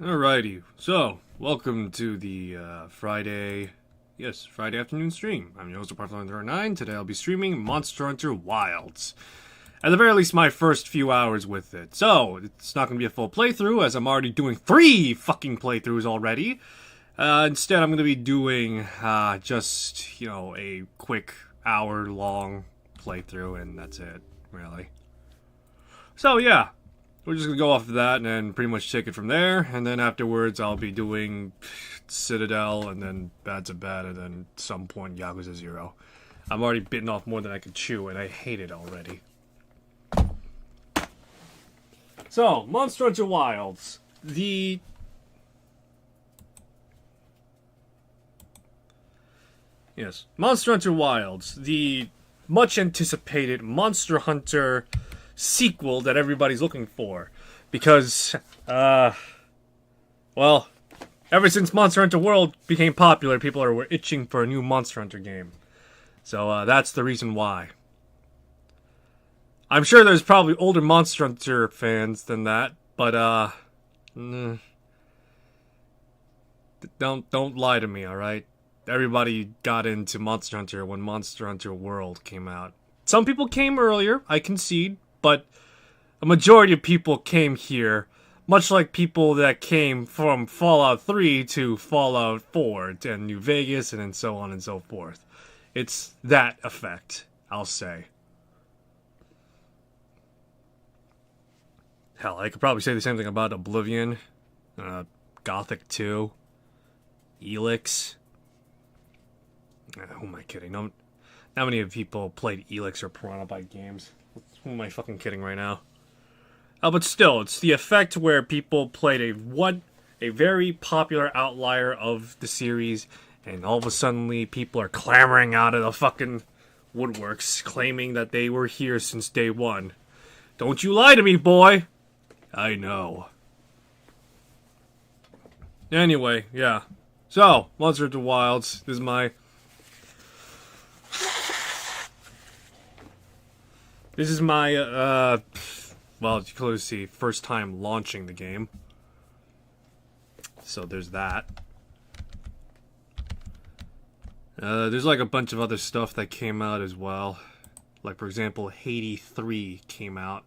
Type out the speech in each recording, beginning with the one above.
Alrighty, so welcome to the Friday afternoon stream. I'm your host, Parthon09. Today I'll be streaming Monster Hunter Wilds. At the very least, my first few hours with it. So, it's not going to be a full playthrough, as I'm already doing 3 fucking playthroughs already. Instead, I'm going to be doing just, a quick hour-long playthrough, and that's it, really. So, yeah. We're just going to go off of that and then pretty much take it from there. And then afterwards, I'll be doing Citadel and then Bad to Bad and then at some point Yakuza 0. I'm already bitten off more than I can chew and I hate it already. So, Monster Hunter Wilds. Monster Hunter Wilds. The much anticipated Monster Hunter sequel that everybody's looking for, because ever since Monster Hunter World became popular, people were itching for a new Monster Hunter game. So that's the reason why. I'm sure there's probably older Monster Hunter fans than that, but don't lie to me, all right? Everybody got into Monster Hunter when Monster Hunter World came out. Some people came earlier, I concede. But a majority of people came here, much like people that came from Fallout 3 to Fallout 4 and New Vegas and so on and so forth. It's that effect, I'll say. Hell, I could probably say the same thing about Oblivion, Gothic 2, Elix. Who am I kidding? Not many of people played Elix or Piranha Byte games. Who am I fucking kidding right now? But still, it's the effect where people played a very popular outlier of the series, and all of a sudden people are clamoring out of the fucking woodworks, claiming that they were here since day one. Don't you lie to me, boy! I know. Anyway, yeah. So, Monster Hunter Wilds. This is my... well, you can clearly see, first time launching the game. So there's that. There's like a bunch of other stuff that came out as well. Like, for example, Hades 3 came out.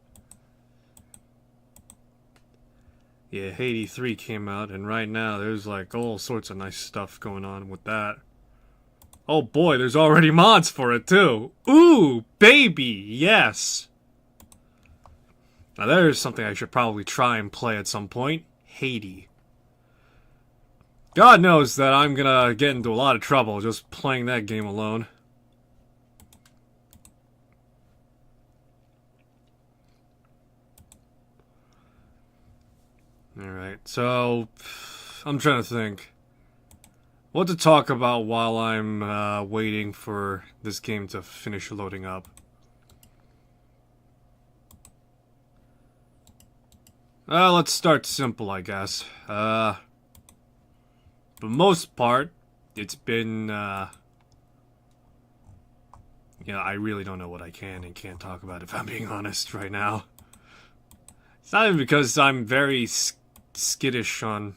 Yeah, Hades 3 came out, and right now there's like all sorts of nice stuff going on with that. Oh boy, there's already mods for it too. Ooh, baby, yes. Now there's something I should probably try and play at some point. Hades. God knows that I'm gonna get into a lot of trouble just playing that game alone. Alright, so I'm trying to think what to talk about while I'm waiting for this game to finish loading up. Let's start simple, I guess. For the most part, it's been, I really don't know what I can and can't talk about, if I'm being honest right now. It's not even because I'm very skittish on...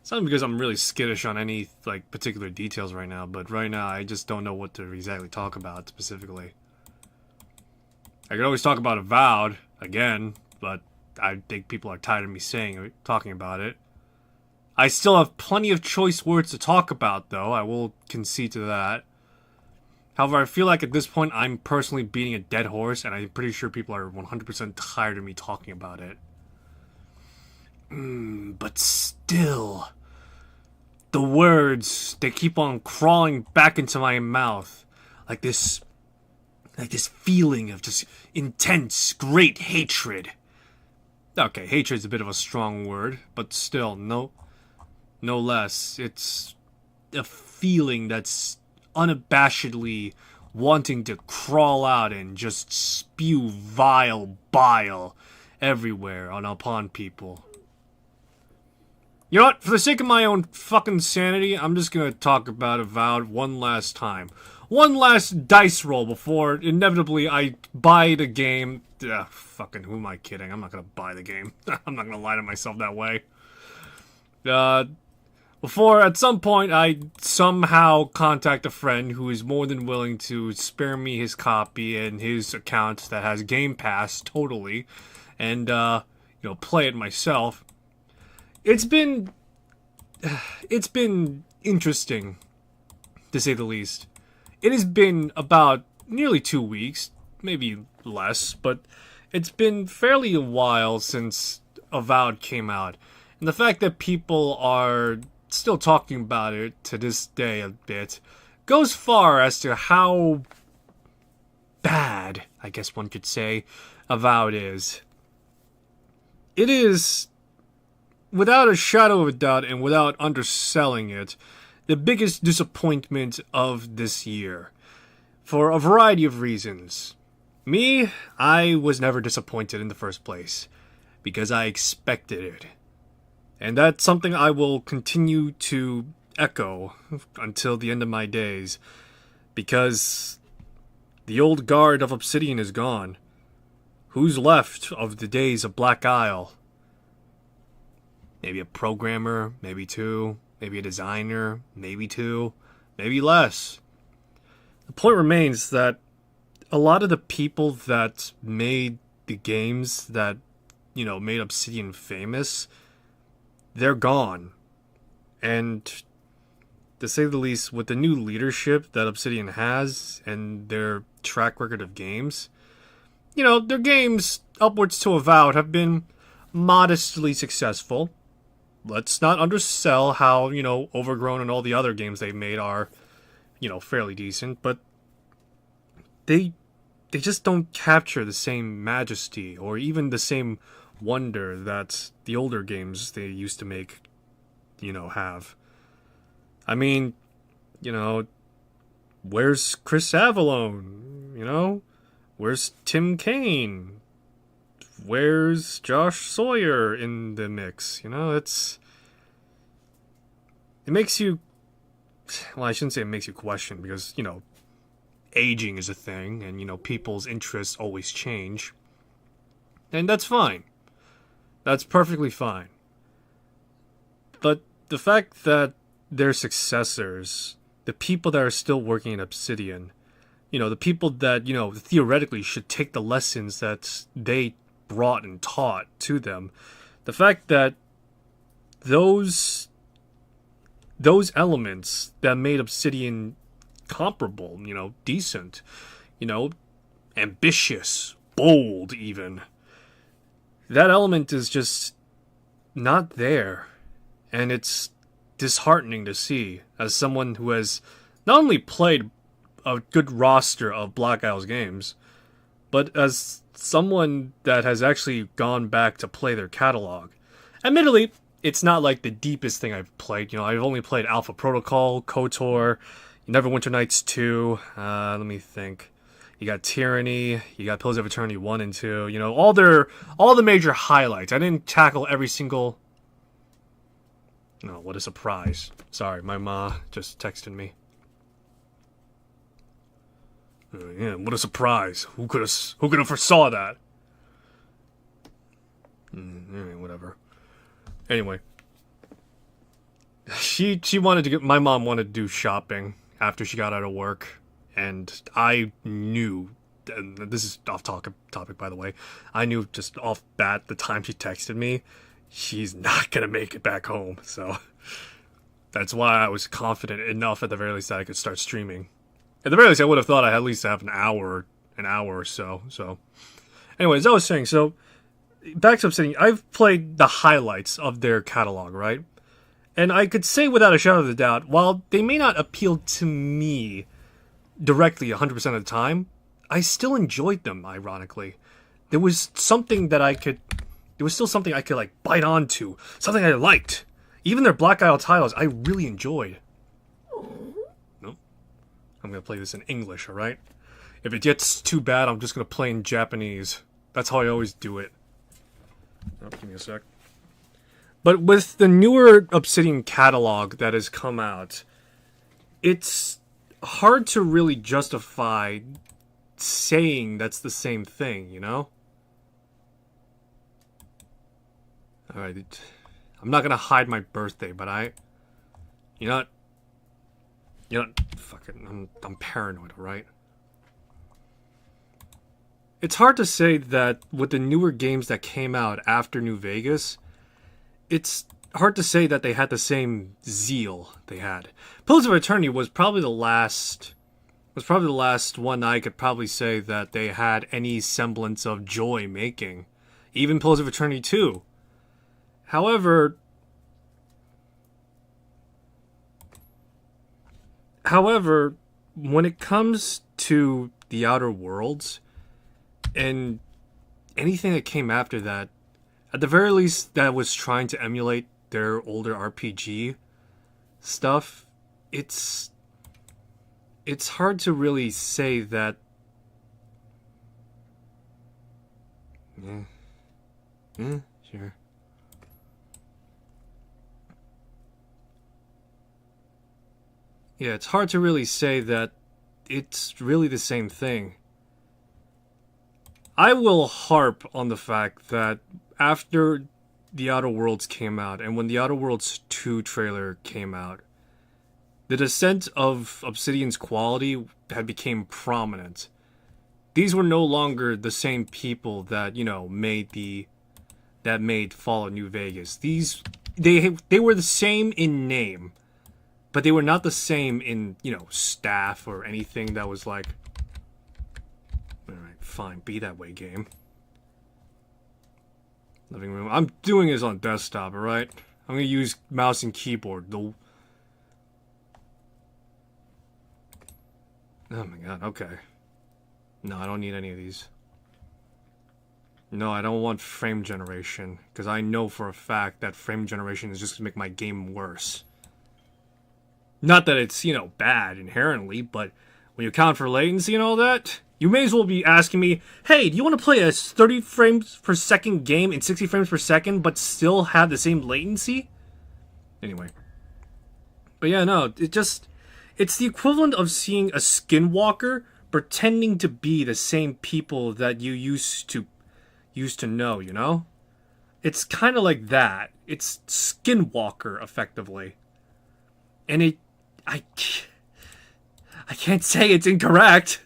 It's not because I'm really skittish on any, like, particular details right now, but right now I just don't know what to exactly talk about specifically. I could always talk about Avowed, again, but I think people are tired of me talking about it. I still have plenty of choice words to talk about, though, I will concede to that. However, I feel like at this point I'm personally beating a dead horse, and I'm pretty sure people are 100% tired of me talking about it. But still, the words, they keep on crawling back into my mouth, like this feeling of just intense, great hatred. Okay, hatred's a bit of a strong word, but still, no less. It's a feeling that's unabashedly wanting to crawl out and just spew vile bile everywhere upon people. You know what? For the sake of my own fucking sanity, I'm just gonna talk about Avowed one last time. one last dice roll before inevitably I buy the game. Fucking who am I kidding? I'm not gonna buy the game. I'm not gonna lie to myself that way. Before at some point I somehow contact a friend who is more than willing to spare me his copy and his account that has Game Pass totally, and play it myself. It's been interesting, to say the least. It has been about nearly 2 weeks, maybe less, but it's been fairly a while since Avowed came out. And the fact that people are still talking about it to this day a bit goes far as to how bad, I guess one could say, Avowed is. It is, without a shadow of a doubt and without underselling it, the biggest disappointment of this year. For a variety of reasons. Me, I was never disappointed in the first place, because I expected it. And that's something I will continue to echo until the end of my days, because the old guard of Obsidian is gone. Who's left of the days of Black Isle? Maybe a programmer, maybe two, maybe a designer, maybe two, maybe less. The point remains that a lot of the people that made the games that, made Obsidian famous, they're gone. And to say the least, with the new leadership that Obsidian has and their track record of games, their games upwards to Avowed have been modestly successful. Let's not undersell how, Overgrown and all the other games they've made are, fairly decent, but they just don't capture the same majesty or even the same wonder that the older games they used to make, have. I mean, where's Chris Avallone? Where's Tim Kaine? Where's Josh Sawyer in the mix? It makes you, well, I shouldn't say it makes you question, because, aging is a thing, and, people's interests always change. And that's fine. That's perfectly fine. But the fact that their successors, the people that are still working in Obsidian, the people that, theoretically should take the lessons that they brought and taught to them, the fact that those elements that made Obsidian comparable, decent, ambitious, bold even, that element is just not there. And it's disheartening to see, as someone who has not only played a good roster of Black Isle's games, but as someone that has actually gone back to play their catalog. Admittedly, it's not like the deepest thing I've played. I've only played Alpha Protocol, KOTOR, Neverwinter Nights 2, let me think. You got Tyranny, you got Pillars of Eternity 1 and 2, all the major highlights. I didn't tackle every single... Oh, what a surprise. Sorry, my ma just texted me. Yeah, what a surprise. Who could have foresaw that? Whatever. Anyway. My mom wanted to do shopping after she got out of work, and I knew, and this is off topic by the way, I knew just off bat the time she texted me, she's not gonna make it back home, so that's why I was confident enough at the very least that I could start streaming. At the very least, I would have thought I'd at least have an hour or so. So, anyways, I was saying, so back to Obsidian, I've played the highlights of their catalog, right? And I could say without a shadow of a doubt, while they may not appeal to me directly 100% of the time, I still enjoyed them, ironically. There was still something I could like bite onto, something I liked. Even their Black Isle titles, I really enjoyed. Nope. I'm gonna play this in English, alright? If it gets too bad, I'm just gonna play in Japanese. That's how I always do it. Oh, give me a sec. But with the newer Obsidian catalog that has come out, it's hard to really justify saying that's the same thing, you know? Alright, I'm not gonna hide my birthday, but you know what, fucking, I'm paranoid, alright? It's hard to say that with the newer games that came out after New Vegas, it's hard to say that they had the same zeal they had. Pillars of Eternity was probably the last one I could probably say that they had any semblance of joy making. Even Pillars of Eternity 2. However, when it comes to The Outer Worlds and anything that came after that, at the very least that was trying to emulate their older RPG stuff, it's hard to really say that. Yeah, sure. Yeah, it's hard to really say that it's really the same thing. I will harp on the fact that after The Outer Worlds came out, and when The Outer Worlds 2 trailer came out, the descent of Obsidian's quality had become prominent. These were no longer the same people that, made Fallout New Vegas. They were the same in name, but they were not the same in, staff or anything that was like, alright, fine, be that way, game. Living room. I'm doing this on desktop, alright? I'm gonna use mouse and keyboard. Oh my god, okay. No, I don't need any of these. No, I don't want frame generation, because I know for a fact that frame generation is just gonna make my game worse. Not that it's, bad inherently, but when you account for latency and all that, you may as well be asking me, hey, do you want to play a 30 frames per second game in 60 frames per second, but still have the same latency? Anyway. But yeah, no, it's the equivalent of seeing a skinwalker pretending to be the same people that you used to know, you know? It's kind of like that. It's skinwalker, effectively. And I can't say it's incorrect.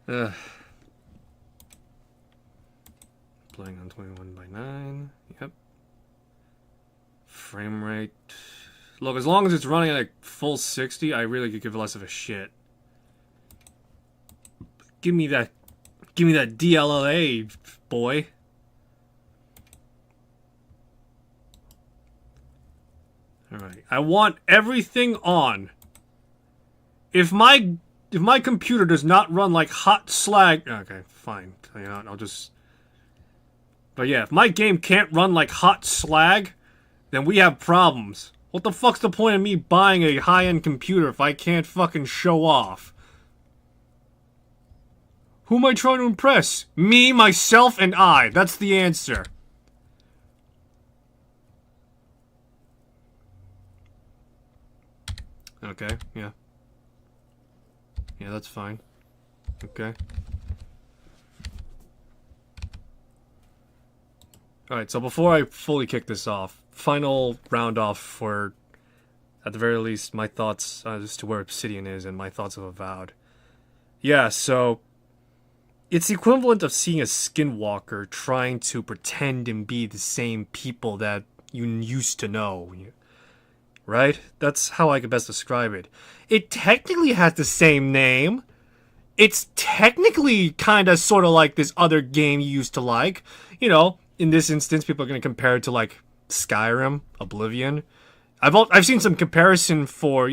Playing on 21:9. Yep. Frame rate. Look, as long as it's running at like full 60, I really could give less of a shit. Give me that DLLA, boy. Alright. I want everything on. If my computer does not run like hot slag... Okay, fine. You know, I'll just... But yeah, if my game can't run like hot slag, then we have problems. What the fuck's the point of me buying a high-end computer if I can't fucking show off? Who am I trying to impress? Me, myself, and I. That's the answer. Okay, yeah. Yeah, that's fine. Okay. Alright, so before I fully kick this off, final round off for, at the very least, my thoughts as to where Obsidian is and my thoughts of Avowed. Yeah, so it's the equivalent of seeing a skinwalker trying to pretend and be the same people that you used to know. Right? That's how I could best describe it. It technically has the same name. It's technically kind of sort of like this other game you used to like. You know, in this instance, people are going to compare it to like Skyrim, Oblivion. I've seen some comparison for,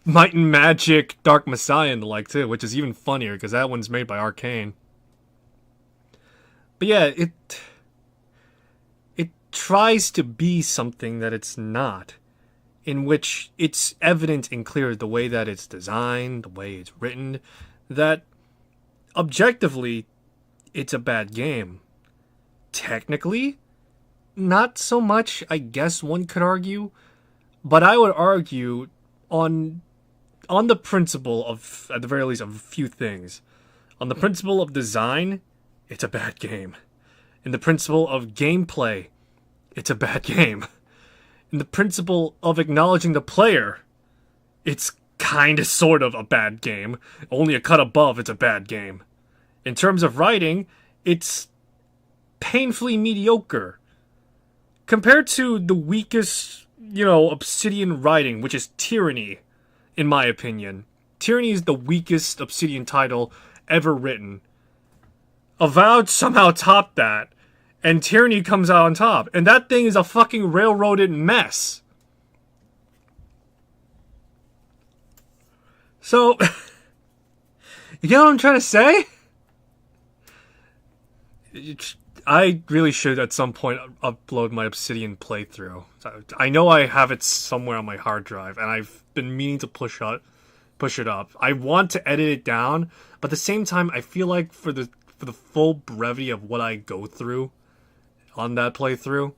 Might and Magic, Dark Messiah and the like too, which is even funnier because that one's made by Arcane. But yeah, it tries to be something that it's not, in which it's evident and clear the way that it's designed, the way it's written, that objectively it's a bad game. Technically, not so much, I guess one could argue, but I would argue on on the principle of, at the very least, of a few things. On the principle of design, it's a bad game. In the principle of gameplay, it's a bad game. In the principle of acknowledging the player, it's kinda sort of a bad game. Only a cut above, it's a bad game. In terms of writing, it's painfully mediocre. Compared to the weakest, Obsidian writing, which is Tyranny, in my opinion. Tyranny is the weakest Obsidian title ever written. Avowed somehow topped that, and Tyranny comes out on top. And that thing is a fucking railroaded mess. So, you get what I'm trying to say? I really should at some point upload my Obsidian playthrough. I know I have it somewhere on my hard drive, and I've been meaning to push it up. I want to edit it down, but at the same time, I feel like for the full brevity of what I go through on that playthrough,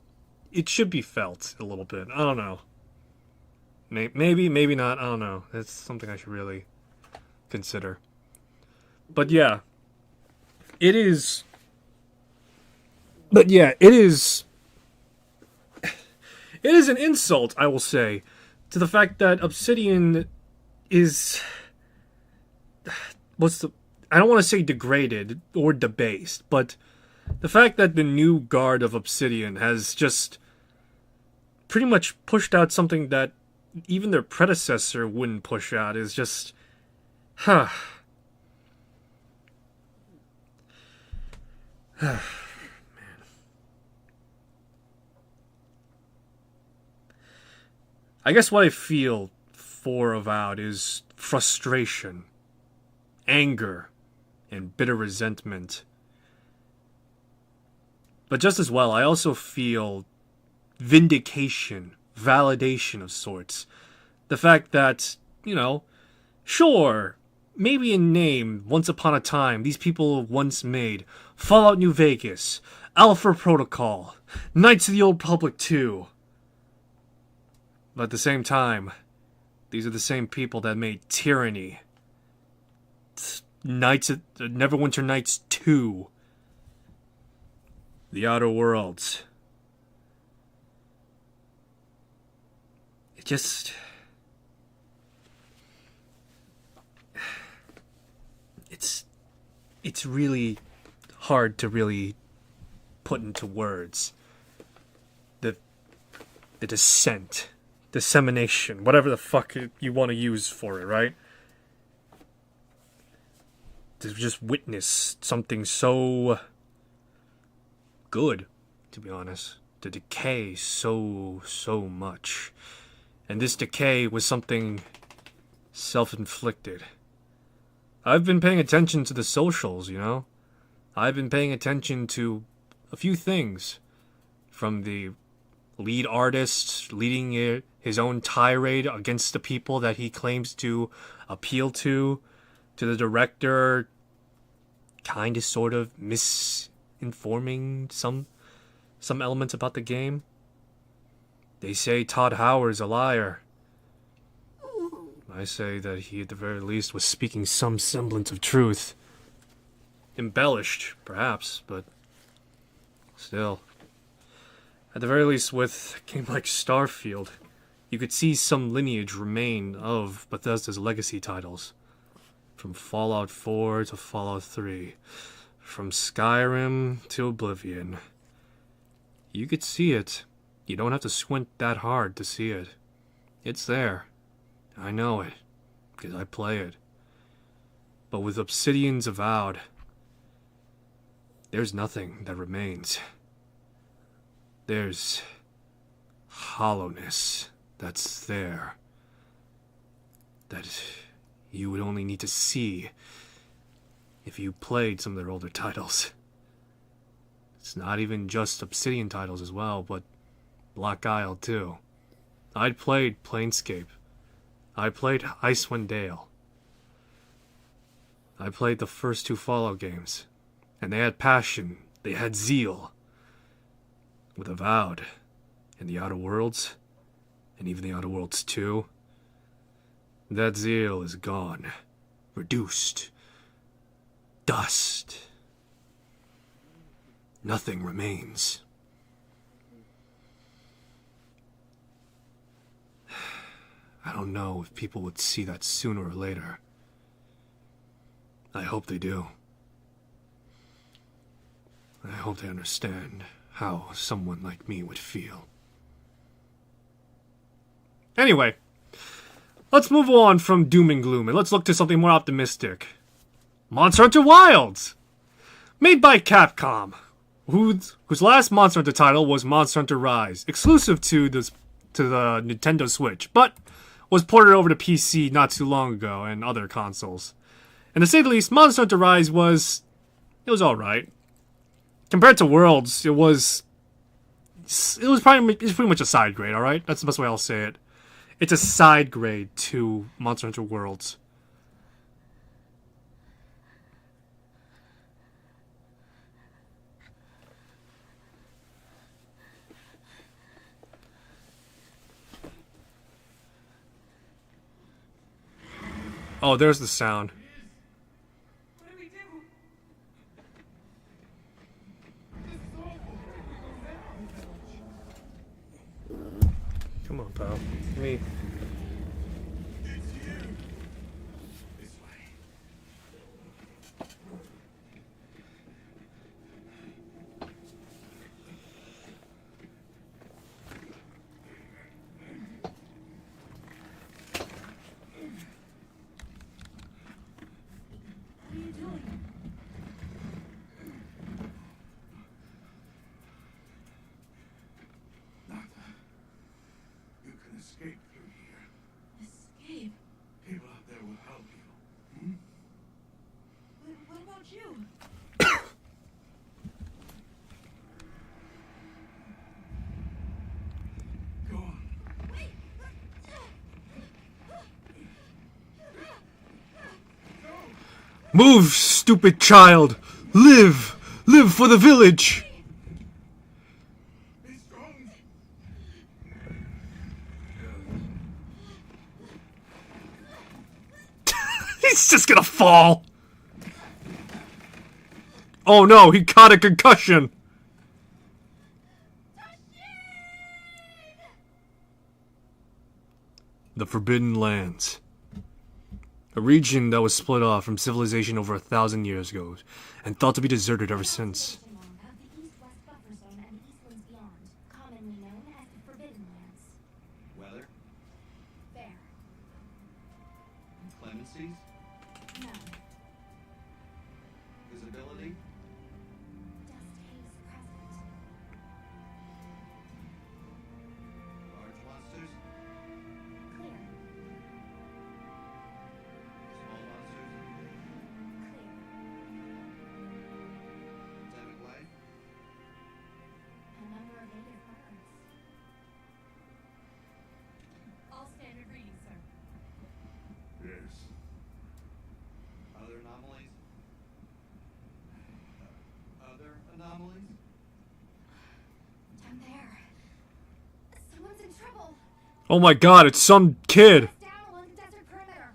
it should be felt a little bit. I don't know. Maybe not. I don't know. That's something I should really consider. But yeah, it is. But yeah, it is. It is an insult, I will say, to the fact that Obsidian is. I don't want to say degraded or debased, but the fact that the new guard of Obsidian has just pretty much pushed out something that even their predecessor wouldn't push out is just. Man. I guess what I feel for Avowed is frustration, anger, and bitter resentment. But just as well, I also feel vindication, validation of sorts. The fact that, sure, maybe in name, once upon a time, these people once made Fallout New Vegas, Alpha Protocol, Knights of the Old Republic 2. But at the same time, these are the same people that made Tyranny, Neverwinter Nights 2, The Outer Worlds. It's really hard to really put into words the dissemination, whatever the fuck you want to use for it, right? To just witness something so good, to be honest, to decay so much. And this decay was something self-inflicted. I've been paying attention to the socials, I've been paying attention to a few things. From the lead artist leading his own tirade against the people that he claims to appeal to the director kind of sort of misinforming some elements about the game. They say Todd Howard's a liar. I say that he at the very least was speaking some semblance of truth. Embellished, perhaps, but still. At the very least, with a game like Starfield, you could see some lineage remain of Bethesda's legacy titles. From Fallout 4 to Fallout 3. From Skyrim to Oblivion. You could see it. You don't have to squint that hard to see it. It's there. I know it, because I play it. But with Obsidian's Avowed, there's nothing that remains. There's hollowness that's there. That you would only need to see if you played some of their older titles. It's not even just Obsidian titles as well, but Black Isle too. I'd played Planescape. I played Icewind Dale. I played the first 2 Fallout games. And they had passion. They had zeal. with Avowed, and the Outer Worlds, and even the Outer Worlds 2, that zeal is gone, reduced, dust. Nothing remains. I don't know if people would see that sooner or later. I hope they do. I hope they understand how someone like me would feel. Anyway, let's move on from doom and gloom and let's look to something more optimistic. Monster Hunter Wilds! Made by Capcom, whose last Monster Hunter title was Monster Hunter Rise, exclusive to the Nintendo Switch, but was ported over to PC not too long ago and other consoles. And to say the least, Monster Hunter Rise was alright. Compared to Worlds, it's pretty much a side grade, alright? That's the best way I'll say it. It's a side grade to Monster Hunter Worlds. Oh, there's the sound. Come on, pal. Me. Escape through here. Escape? People out there will help you. What about you? Go on. Wait. Move, stupid child! Live! Live for the village! He's just gonna fall! Oh no, he caught a concussion! The Forbidden Lands. A region that was split off from civilization over 1,000 years ago, and thought to be deserted ever since. Weather? Fair. Clemencies? No. Visibility? Dust haze present. Large monsters? Clear. Small monsters? Clear. Endemic life? A number of native birds. All standard readings, sir. Yes. Other anomalies? Other anomalies? Down there. Someone's in trouble. Oh my god, it's some kid! Down along the desert perimeter.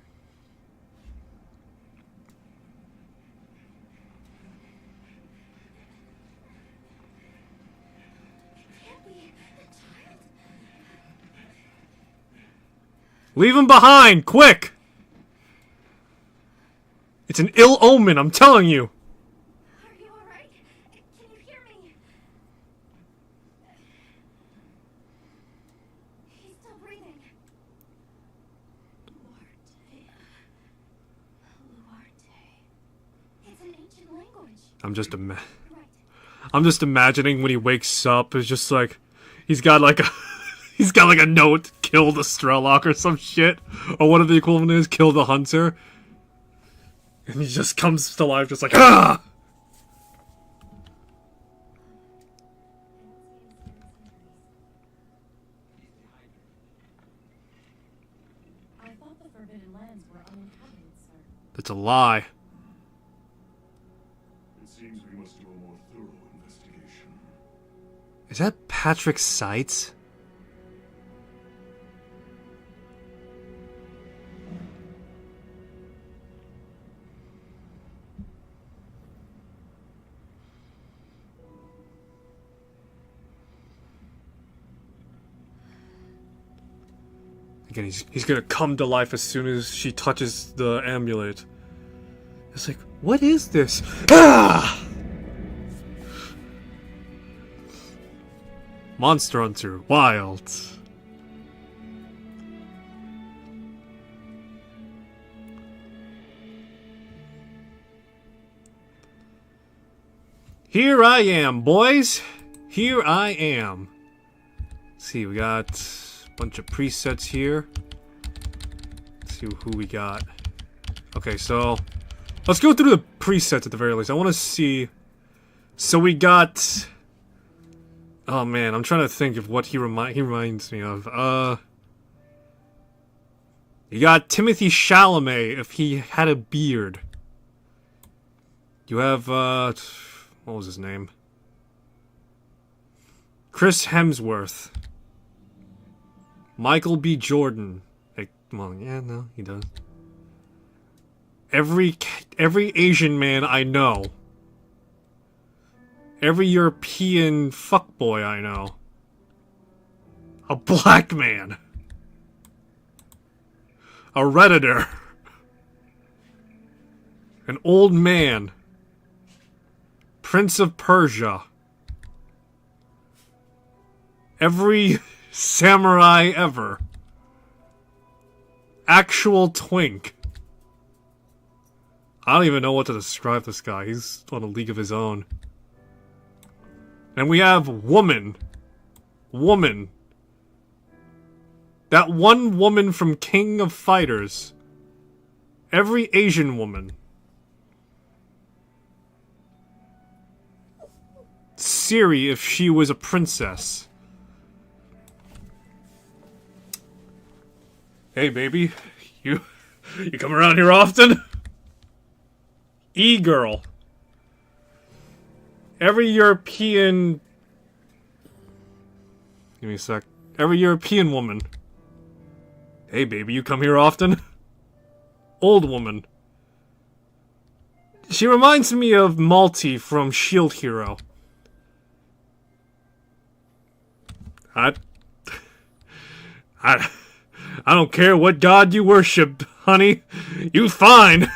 Can't be a child. Leave him behind, quick! It's an ill omen, I'm telling you! Are you alright? Can you hear me? He's still breathing. Luarte. It's an ancient language. Right. I'm just imagining when he wakes up, it's just like he's got like a he's got like a note, kill the Strelok or some shit. Or what the equivalent is, kill the hunter. And he just comes to life just like ah! I thought the Forbidden Lands were uninhabited, sir. That's a lie. It seems we must do a more thorough investigation. Is that Patrick Seitz? Again, he's gonna come to life as soon as she touches the amulet. It's like, what is this? Ah! Monster Hunter Wilds. Here I am, boys. Here I am. Let's see, we got a bunch of presets here. Let's see who we got. Okay, so let's go through the presets at the very least. I want to see. So we got. Oh man, I'm trying to think of what he reminds me of. You got Timothy Chalamet if he had a beard. You have what was his name? Chris Hemsworth. Michael B. Jordan. Like, well, yeah, no, he does. Every Asian man I know. Every European fuckboy I know. A black man. A Redditor. An old man. Prince of Persia. Every samurai ever. Actual twink. I don't even know what to describe this guy. He's on a league of his own. And we have woman. Woman. That one woman from King of Fighters. Every Asian woman. Siri if she was a princess. Hey baby, you come around here often? E-girl. Every European... Give me a sec. Every European woman. Hey baby, you come here often? Old woman. She reminds me of Malty from Shield Hero. I don't care what god you worship, honey. You fine.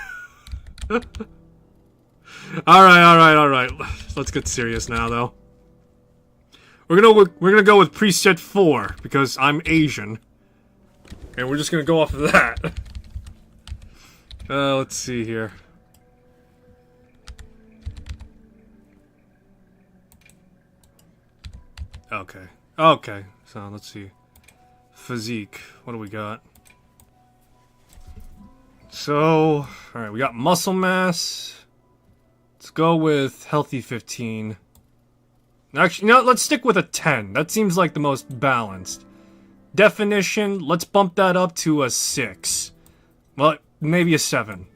Alright. Let's get serious now, though. We're gonna go with preset 4 because I'm Asian, and we're just gonna go off of that. Let's see here. Okay. So let's see. Physique. What do we got? So, alright, we got muscle mass. Let's go with healthy 15. Actually, no, let's stick with a 10. That seems like the most balanced. Definition, let's bump that up to a 6. Well, maybe a 7.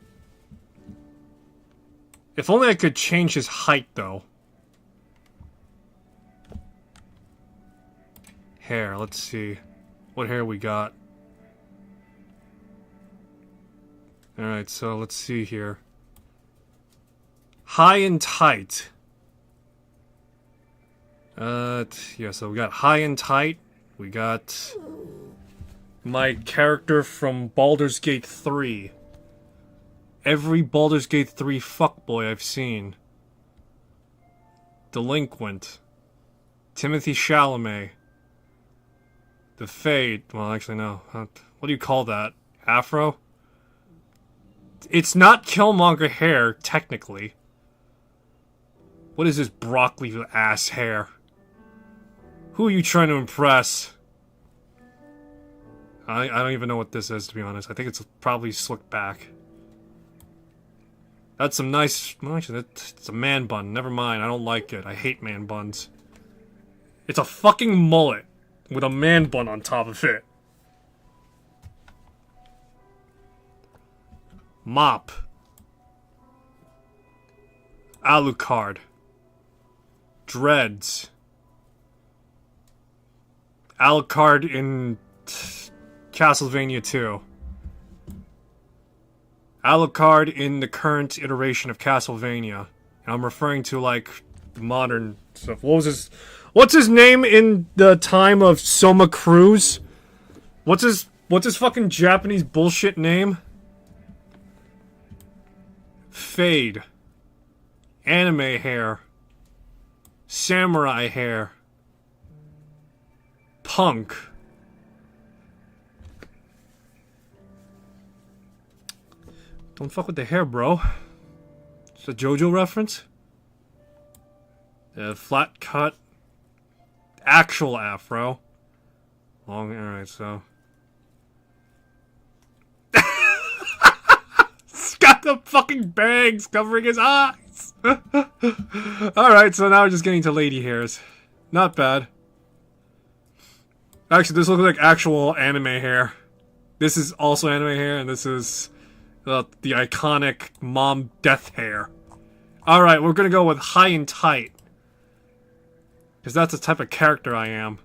If only I could change his height, though. Hair, let's see. What hair we got? Alright, so let's see here. High and tight. Yeah, so we got high and tight. We got my character from Baldur's Gate 3. Every Baldur's Gate 3 fuckboy I've seen. Delinquent. Timothy Chalamet. The Fade. Well, actually, no. What do you call that? Afro? It's not Killmonger hair, technically. What is this broccoli ass hair? Who are you trying to impress? I don't even know what this is, to be honest. I think it's probably slicked back. That's some nice... Well, actually, it's a man bun. Never mind, I don't like it. I hate man buns. It's a fucking mullet with a man bun on top of it. Mop. Alucard. Dreads. Alucard in Castlevania 2. Alucard in the current iteration of Castlevania. And I'm referring to, like, modern stuff. What's his name in the time of Soma Cruz? What's his fucking Japanese bullshit name? Fade. Anime hair. Samurai hair. Punk. Don't fuck with the hair, bro. It's a JoJo reference. Flat cut. Actual afro. Long, alright, so. He's got the fucking bangs covering his eyes. Alright, so now we're just getting to lady hairs. Not bad. Actually, this looks like actual anime hair. This is also anime hair, and this is the iconic mom death hair. Alright, we're gonna go with high and tight. Because that's the type of character I am.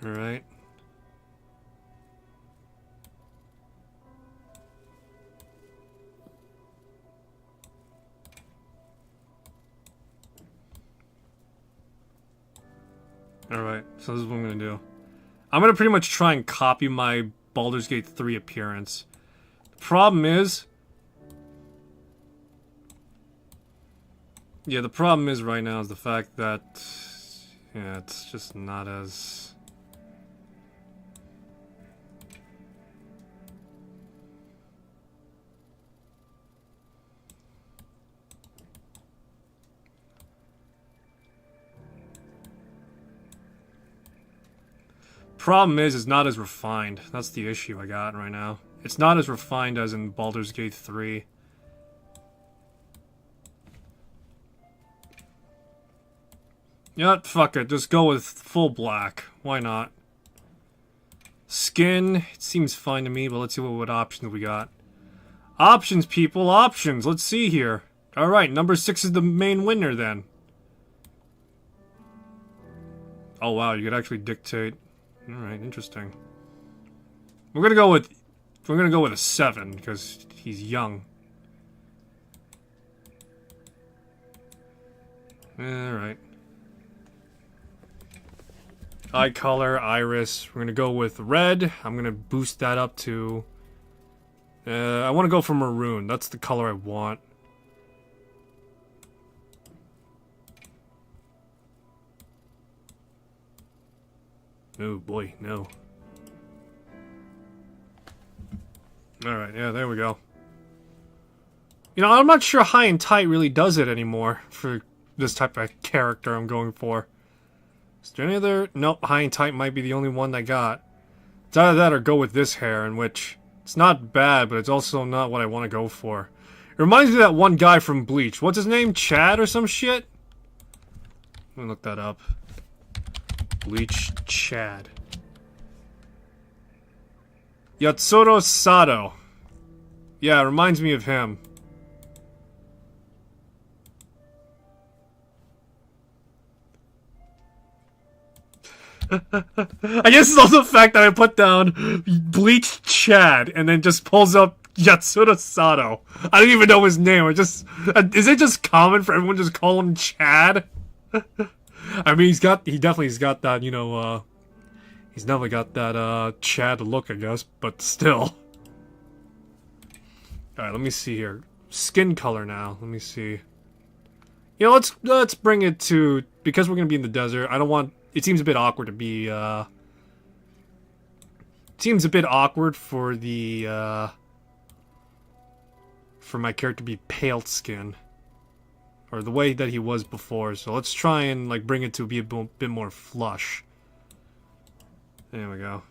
Alright. Alright, so this is what I'm gonna do. I'm gonna pretty much try and copy my Baldur's Gate 3 appearance. The problem is... Yeah, the problem is right now is the fact that... Yeah, it's just not as... Problem is, it's not as refined. That's the issue I got right now. It's not as refined as in Baldur's Gate 3. You know what? Fuck it. Just go with full black. Why not? Skin. It seems fine to me, but let's see what options we got. Options, people. Options. Let's see here. Alright, number 6 is the main winner then. Oh wow, you could actually dictate. Alright, interesting. We're gonna go with a 7, because he's young. Alright. Eye color, iris. We're gonna go with red. I'm gonna boost that up to... I want to go for maroon. That's the color I want. Oh boy, no. Alright, yeah, there we go. You know, I'm not sure high and tight really does it anymore for this type of character I'm going for. Is there any other... Nope, high and tight might be the only one I got. It's either that or go with this hair, in which... It's not bad, but it's also not what I want to go for. It reminds me of that one guy from Bleach. What's his name? Chad or some shit? Let me look that up. Bleach Chad. Yatsuro Sato. Yeah, it reminds me of him. I guess it's also the fact that I put down Bleach Chad and then just pulls up Yatsura Sato. I don't even know his name. Is it just common for everyone to just call him Chad? I mean, he definitely's got that, you know, he's definitely got that, Chad look, I guess, but still. Alright, let me see here. Skin color now. Let me see. You know, let's bring it to, because we're gonna be in the desert, I don't want, it seems a bit awkward to be, it seems a bit awkward for the, for my character to be pale skin. Or the way that he was before, so let's try and, like, bring it to be a bit more flush. There we go.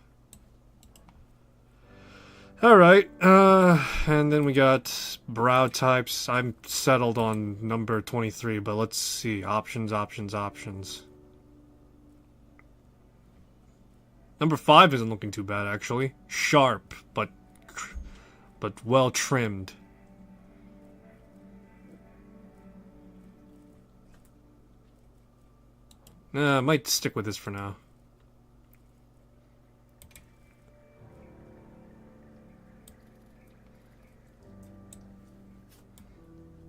Alright, and then we got brow types. I'm settled on number 23, but let's see. Options, options, options. Number 5 isn't looking too bad, actually. Sharp, but well trimmed. Nah, I might stick with this for now.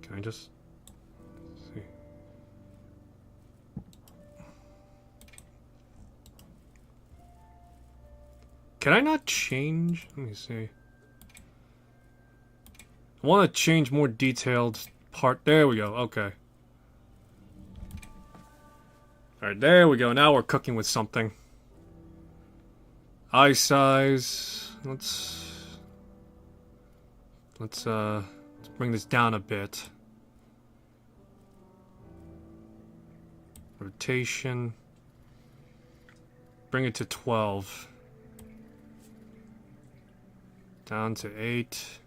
Can I just see? Can I not change? Let me see. I want to change more detailed part. There we go. Okay. Alright, there we go. Now we're cooking with something. Eye size. Let's bring this down a bit. Rotation. Bring it to 12. Down to 8.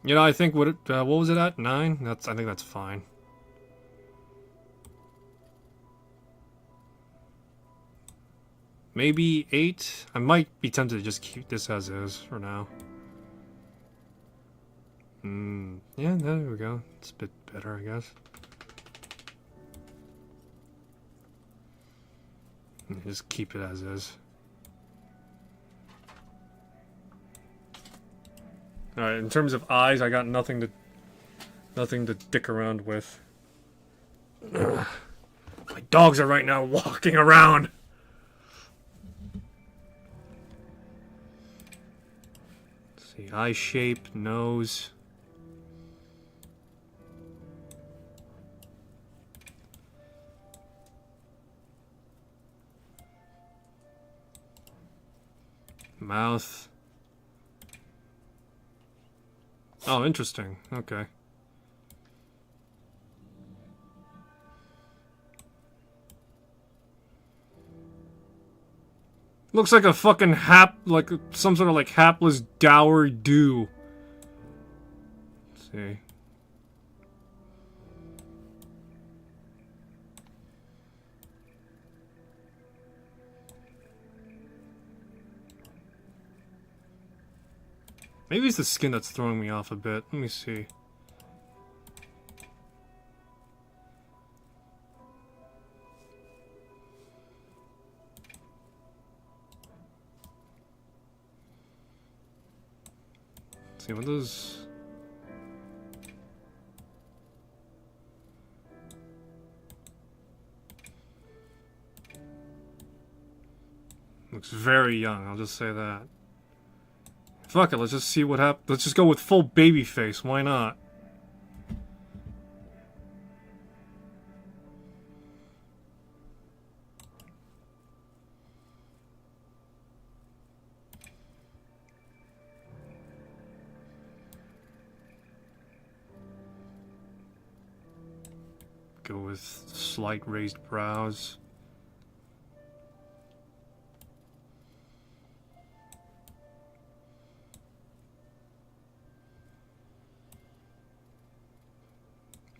You know, I think what was it at? 9? I think that's fine. Maybe 8? I might be tempted to just keep this as is for now. Yeah, there we go. It's a bit better, I guess. Just keep it as is. Alright, in terms of eyes, I got nothing to dick around with. Ugh. My dogs are right now walking around. Let's see, eye shape, nose. Mouth. Oh, interesting. Okay. Looks like a fucking like some sort of like hapless dour dew. Let's see. Maybe it's the skin that's throwing me off a bit. Let me see. Let's see what those. Looks very young, I'll just say that. Fuck it, let's just see what happens. Let's just go with full baby face, why not? Go with slight raised brows.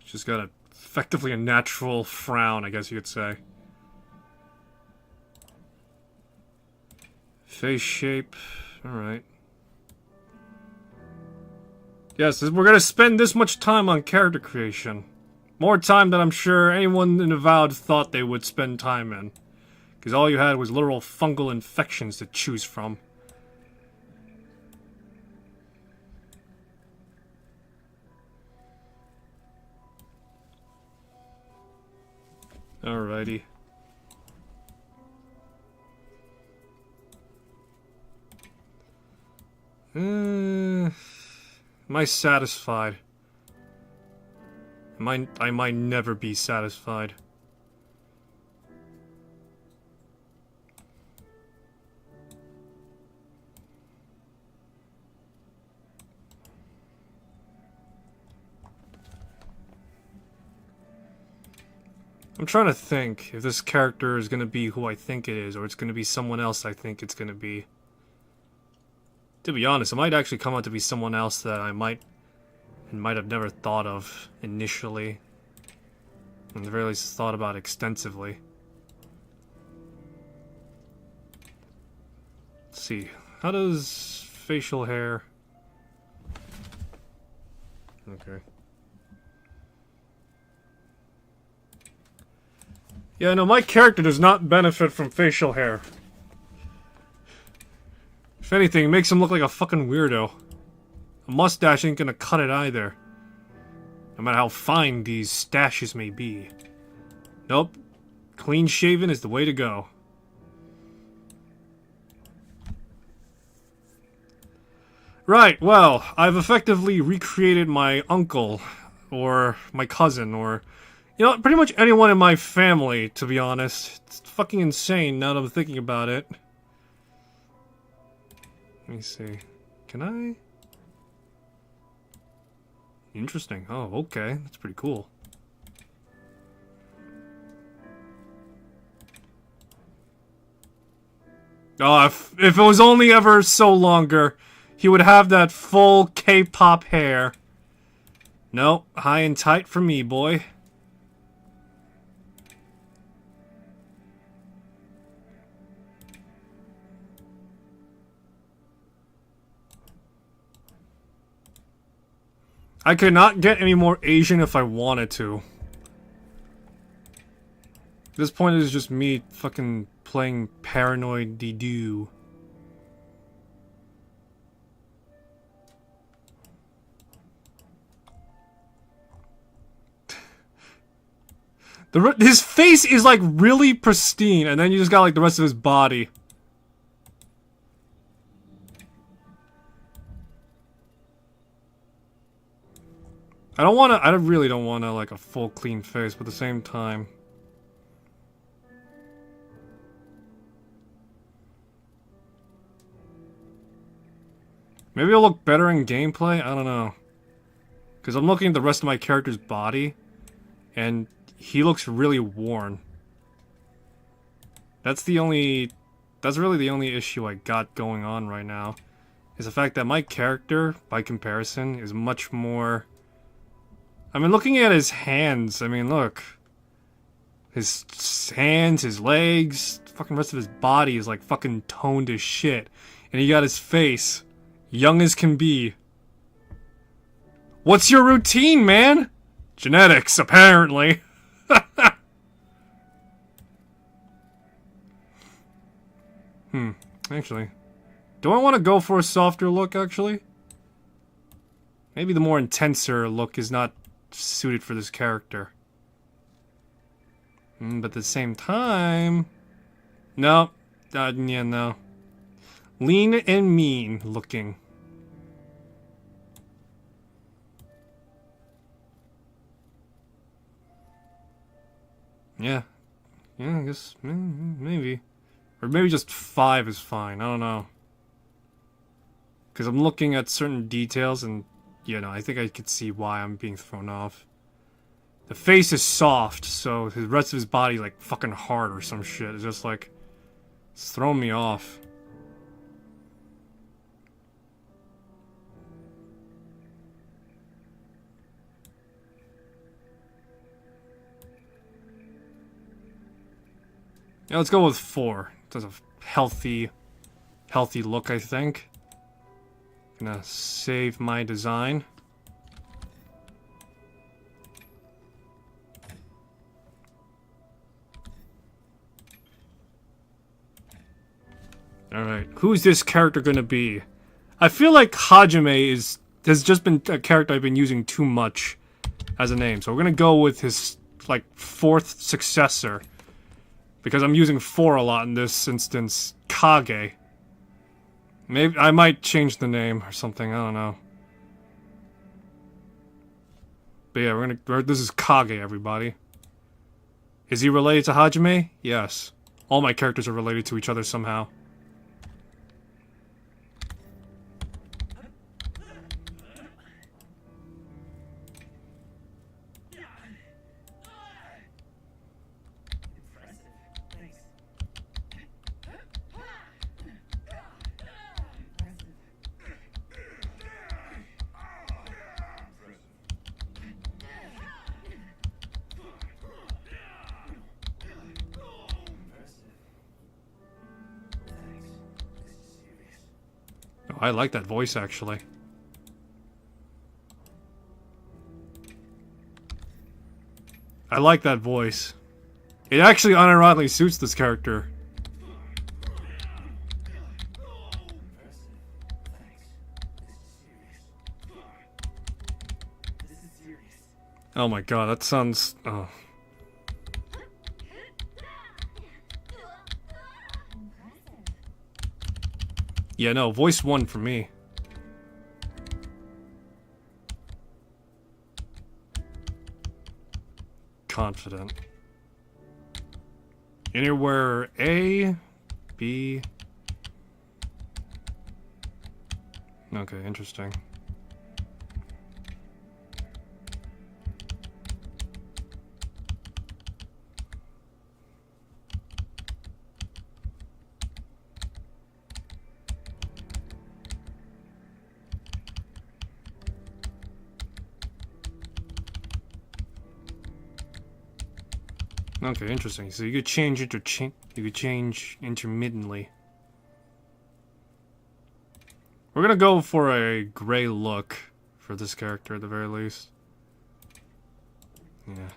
Just got effectively a natural frown, I guess you could say. Face shape, alright. Yes, we're gonna spend this much time on character creation. More time than I'm sure anyone in Avowed thought they would spend time in. Because all you had was literal fungal infections to choose from. Alrighty. Am I satisfied? I might never be satisfied. I'm trying to think if this character is going to be who I think it is, or it's going to be someone else I think it's going to be. To be honest, it might actually come out to be someone else that I might have never thought of initially. And at the very least thought about extensively. Let's see. How does facial hair... Okay. Yeah, no, my character does not benefit from facial hair. If anything, it makes him look like a fucking weirdo. A mustache ain't gonna cut it either. No matter how fine these stashes may be. Nope. Clean shaven is the way to go. Right, well, I've effectively recreated my uncle, or my cousin, or, you know, pretty much anyone in my family, to be honest. It's fucking insane now that I'm thinking about it. Let me see. Can I? Interesting. Oh, okay. That's pretty cool. Oh, if it was only ever so longer, he would have that full K-pop hair. No, high and tight for me, boy. I could not get any more Asian if I wanted to. This point is just me fucking playing Paranoid Doo. His face is like really pristine, and then you just got like the rest of his body. I really don't wanna like a full clean face, but at the same time. Maybe it'll look better in gameplay? I don't know. Because I'm looking at the rest of my character's body, and he looks really worn. That's really the only issue I got going on right now. Is the fact that my character, by comparison, is much more... I mean, looking at his hands, I mean, look. His hands, his legs, the fucking rest of his body is like fucking toned as shit. And he got his face. Young as can be. What's your routine, man? Genetics, apparently. Actually. Do I want to go for a softer look, actually? Maybe the more intenser look is not suited for this character. But at the same time... No. Yeah, no. Lean and mean looking. Yeah. Yeah, I guess maybe. Or maybe just 5 is fine. I don't know. Because I'm looking at certain details and, you know, I think I could see why I'm being thrown off. The face is soft, so the rest of his body like fucking hard or some shit. It's just like... It's throwing me off. Yeah, let's go with 4. That's a healthy look, I think. Gonna save my design. Alright, who's this character gonna be? I feel like Hajime has just been a character I've been using too much as a name, so we're gonna go with his, like, 4th successor. Because I'm using 4 a lot in this instance. Kage. Maybe I might change the name or something, I don't know. But yeah, this is Kage, everybody. Is he related to Hajime? Yes. All my characters are related to each other somehow. I like that voice, actually. I like that voice. It actually unironically suits this character. Oh my god, that sounds... oh. Yeah, no, voice 1 for me. Confident. Anywhere A, B... Okay, interesting. Okay, interesting. So you could change intermittently. We're gonna go for a gray look for this character at the very least. Yeah.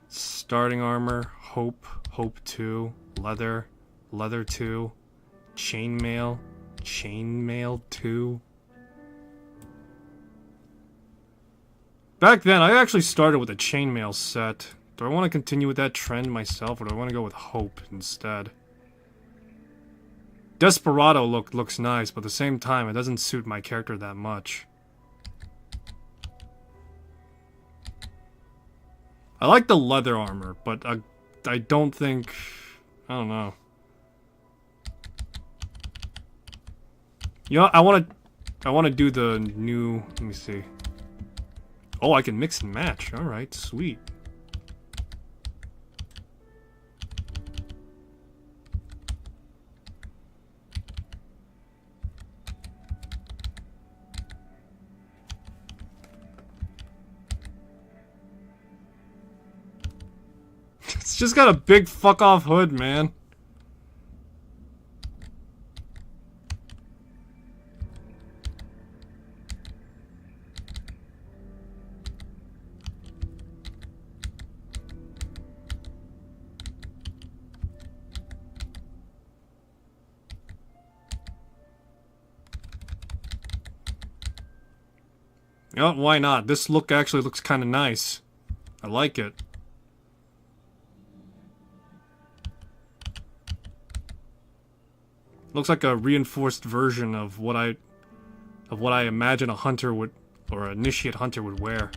Starting armor, Hope, Hope 2, Leather, Leather 2, Chainmail, Chainmail 2. Back then, I actually started with a chainmail set. Do I want to continue with that trend myself, or do I want to go with Hope instead? Desperado looks nice, but at the same time, it doesn't suit my character that much. I like the leather armor, but I don't think... I don't know. You know, I want to do the new... Let me see. Oh, I can mix and match. Alright, sweet. It's just got a big fuck off hood, man. You know, why not? This look actually looks kind of nice. I like it. Looks like a reinforced version of what I imagine a hunter would, or an initiate hunter would wear.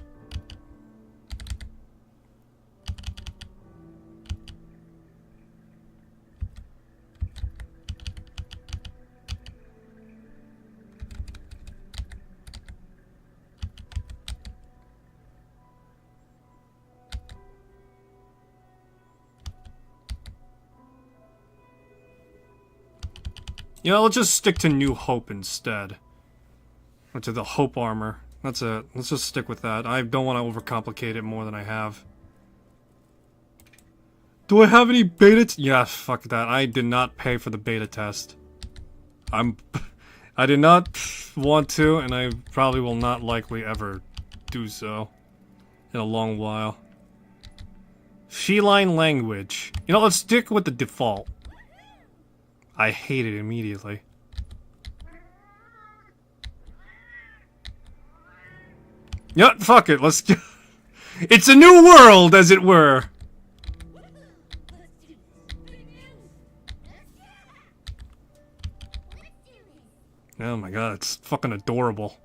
You know, let's just stick to New Hope instead. Or to the Hope armor. That's it. Let's just stick with that. I don't want to overcomplicate it more than I have. Do I have any beta? Yeah, fuck that. I did not pay for the beta test. I did not want to, and I probably will not likely ever do so. In a long while. Feline language. You know, let's stick with the default. I hate it immediately. Yeah, fuck it, let's... It's a new world, as it were! Oh my god, it's fucking adorable.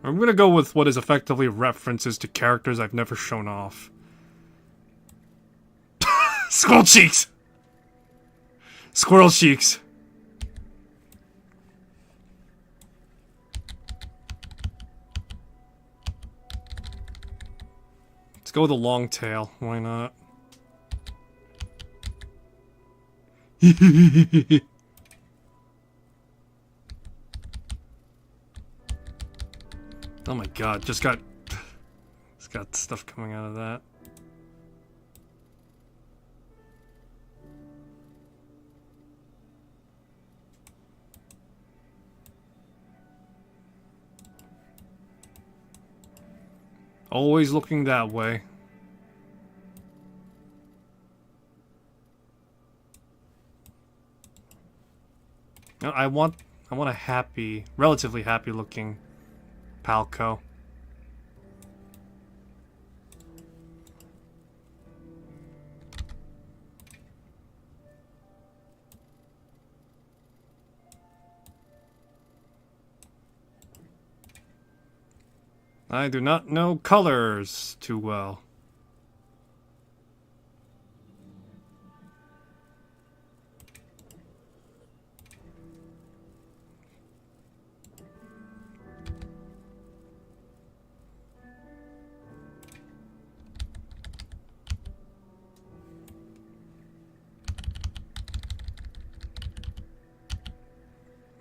I'm gonna go with what is effectively references to characters I've never shown off. Squirrel cheeks! Squirrel cheeks. Let's go with a long tail. Why not? Oh my god, just got stuff coming out of that. Always looking that way. No, I want a happy, relatively happy looking Palco. I do not know colors too well.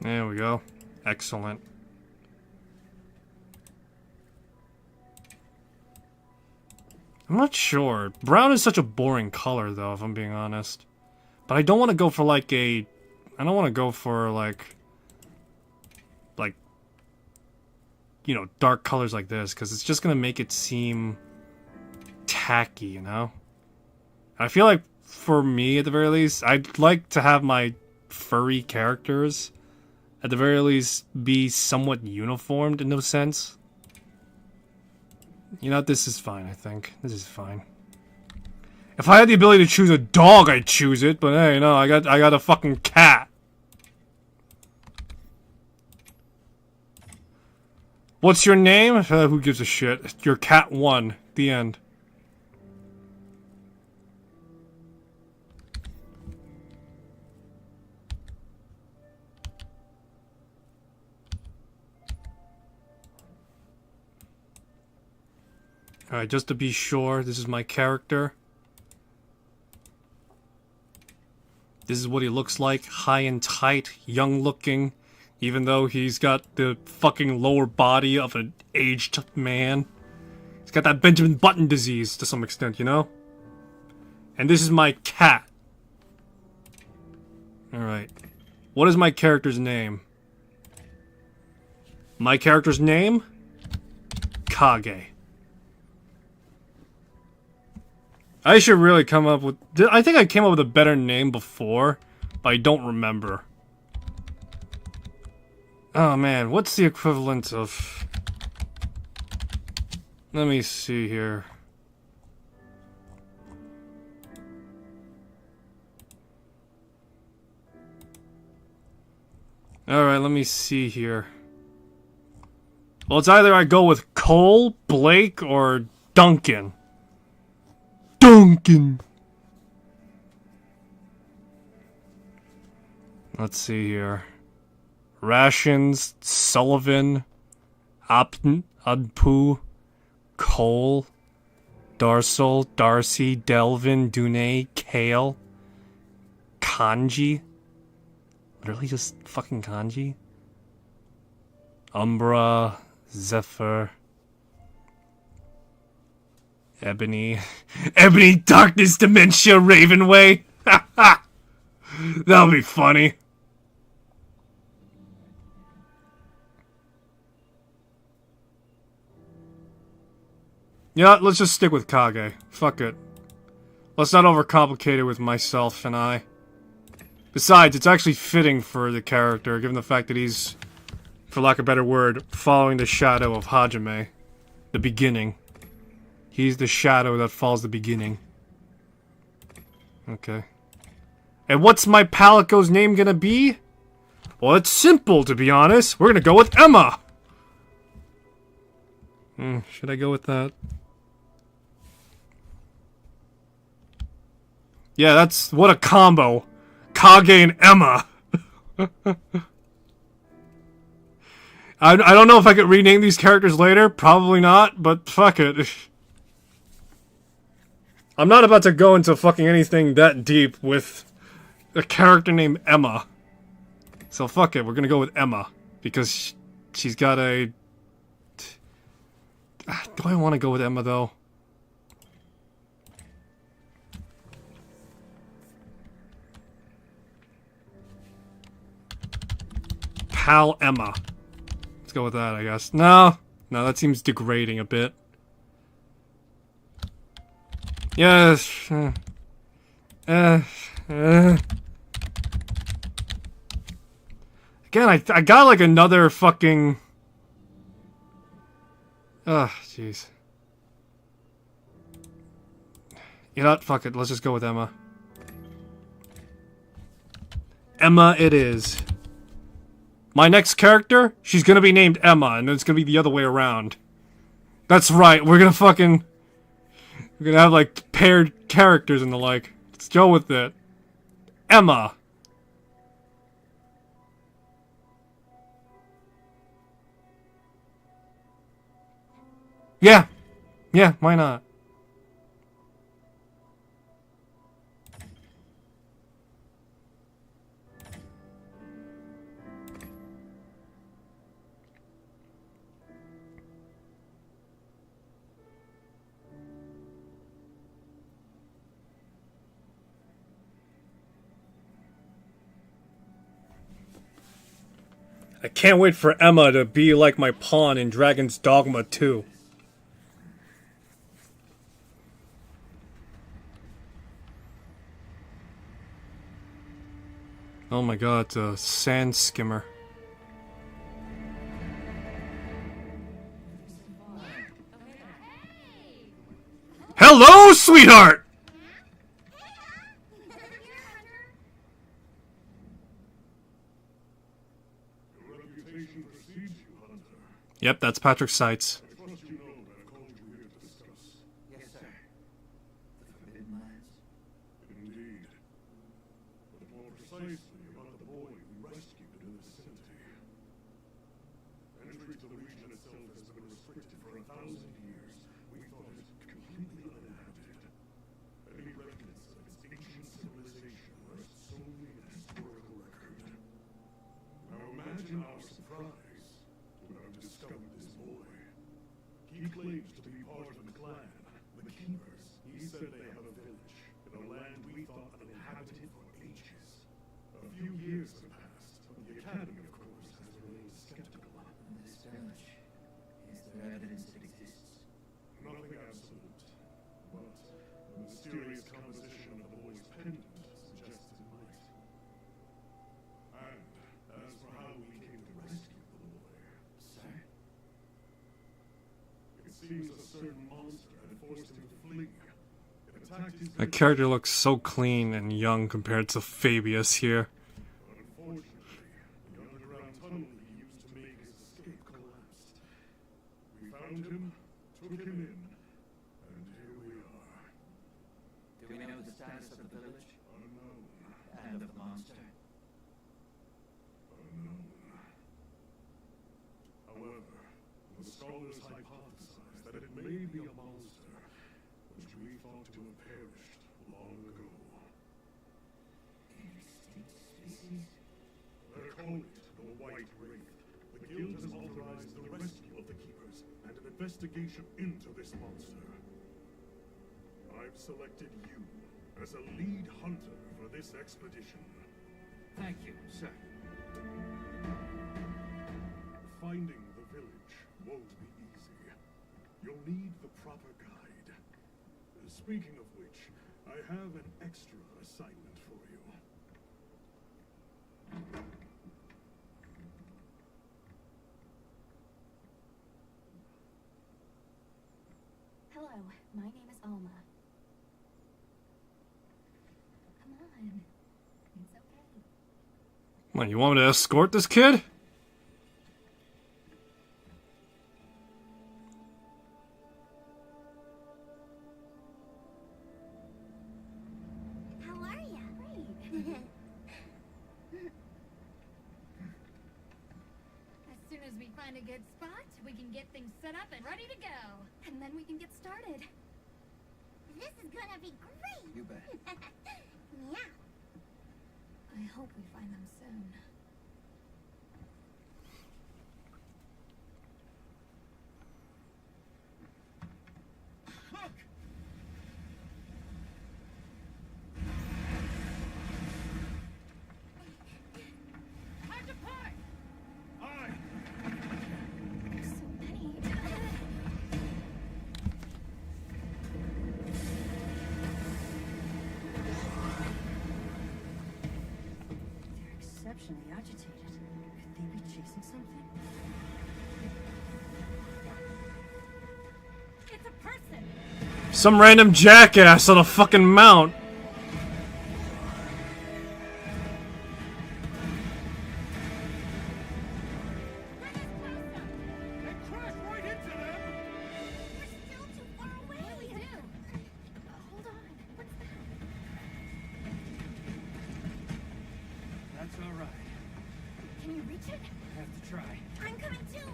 There we go. Excellent. I'm not sure. Brown is such a boring color, though, if I'm being honest. But I don't want to go for, like, I don't want to go for, like, you know, dark colors like this, because it's just going to make it seem tacky, you know? I feel like, for me, at the very least, I'd like to have my furry characters, at the very least, be somewhat uniformed in no sense. You know, this is fine, I think. This is fine. If I had the ability to choose a dog, I'd choose it, but hey, no, I got a fucking cat. What's your name? Who gives a shit? Your cat won. The end. Alright, just to be sure, this is my character. This is what he looks like. High and tight, young looking, even though he's got the fucking lower body of an aged man. He's got that Benjamin Button disease to some extent, you know? And this is my cat. Alright. What is my character's name? My character's name? Kage. I should really come up with... I think I came up with a better name before, but I don't remember. Oh man, what's the equivalent of... Let me see here. Alright, let me see here. Well, it's either I go with Cole, Blake, or Duncan. Duncan! Let's see here. Rations, Sullivan, Adpu, Cole, Darsel, Darcy, Delvin, Dune, Kale, Kanji. Literally just fucking Kanji. Umbra, Zephyr. Ebony. Ebony, Darkness, Dementia, Ravenway. That'll be funny. Yeah, let's just stick with Kage. Fuck it. Let's not overcomplicate it with myself and I. Besides, it's actually fitting for the character, given the fact that he's, for lack of a better word, following the shadow of Hajime. The beginning. He's the shadow that follows the beginning. Okay. And what's my Palico's name gonna be? Well, it's simple, to be honest. We're gonna go with Emma! Should I go with that? Yeah, that's... what a combo. Kage and Emma. I don't know if I could rename these characters later. Probably not, but fuck it. I'm not about to go into fucking anything that deep with a character named Emma. So fuck it, we're gonna go with Emma. Because she's got a... Do I want to go with Emma, though? Pal Emma. Let's go with that, I guess. No, that seems degrading a bit. Yes. Again, I got like another fucking... Ugh, jeez. You know what? Fuck it. Let's just go with Emma. Emma it is. My next character, she's gonna be named Emma, and it's gonna be the other way around. That's right. We're gonna have like paired characters and the like. Let's go with it. Emma. Yeah. Yeah, why not? I can't wait for Emma to be like my pawn in Dragon's Dogma 2. Oh my god, it's a sand skimmer. Hello, sweetheart! Your reputation precedes you, Hunter. Yep, that's Patrick Seitz. I trust you know that I've called you here to discuss. Yes, sir. The Forbidden Lands? Indeed. But more precisely about the boy we rescued in the vicinity. Entry to the region itself has been restricted for 1,000 years. We thought it completely uninhabited. Any remnants of its ancient civilization rest solely in historical record. Now imagine our surprise to have discovered this boy. He claims to be part of the clan, the Keepers. He said they have a village in a land we thought uninhabited for ages. A few years have passed, but the Academy, of course, has remained skeptical. This village. Is there evidence it exists? Nothing absolute, but the mysterious composition of the boy's pendant suggests it might. And as for how we came to rescue the boy, Sir? it seems a certain monster had forced him to flee. It attacked his That village. character looks so clean and young compared to Fabius here. Unfortunately, the underground tunnel he used to make his escape collapsed. We found him, took him in, and here we are. Do we know the status of the village? Unknown, And of the monster? unknown. However, the scholars hypothesize that it may be a monster, which we thought to have perished long ago. An extinct species? They're calling it the White Wraith. The Guild has authorized the rescue of the Keepers and an investigation into this monster. I've selected you as a lead hunter for this expedition. Thank you, sir. Finding the village won't be easy. You'll need the proper guide. Speaking of which, I have an extra assignment for you. Hello, my name is Alma. Come on. It's okay. What, you want me to escort this kid? How are ya? Great. As soon as we find a good spot, we can get things set up and ready to go. And then we can get started. This is gonna be great! You bet. Yeah. I hope we find them soon. missing something? It's a person! Some random jackass on a fucking mount. And crash right into them! We're still too far away. What do we do? Hold on. What's that? That's all right. Can you reach it? Have to try. I'm coming too.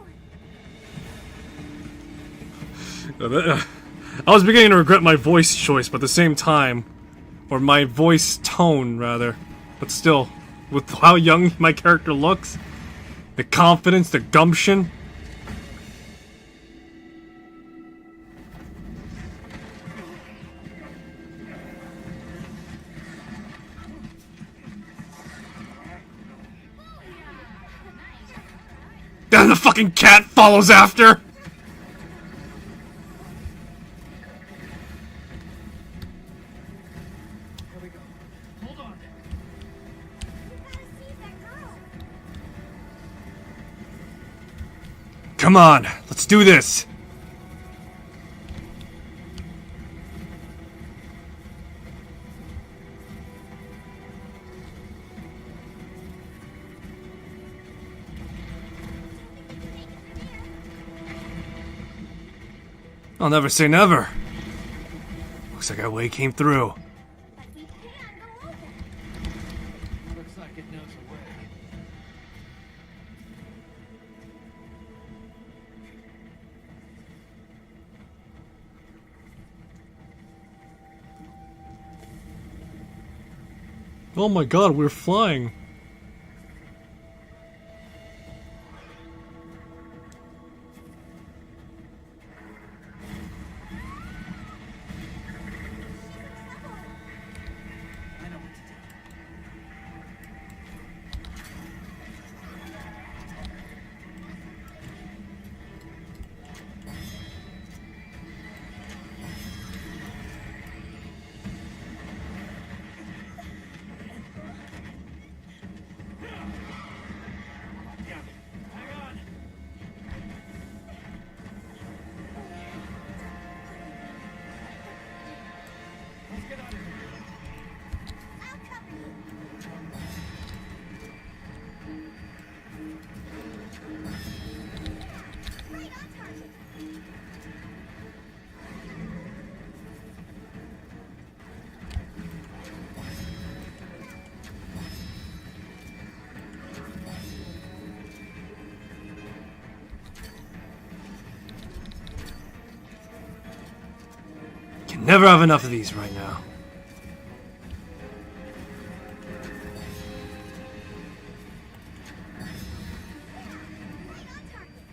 I was beginning to regret my voice choice, but at the same time, or my voice tone, rather. But still, with how young my character looks, the confidence, the gumption. And the fucking cat follows after! Here we go. Hold on. We gotta save that girl. Come on, let's do this! I'll never say never. Looks like our way came through. But we can go over. Looks like it knows a way. Oh my god, we're flying. I know what to do. Hang on. Let's get out of here. I'll cover you. Right on target. Can never have enough of these right now. Right on target.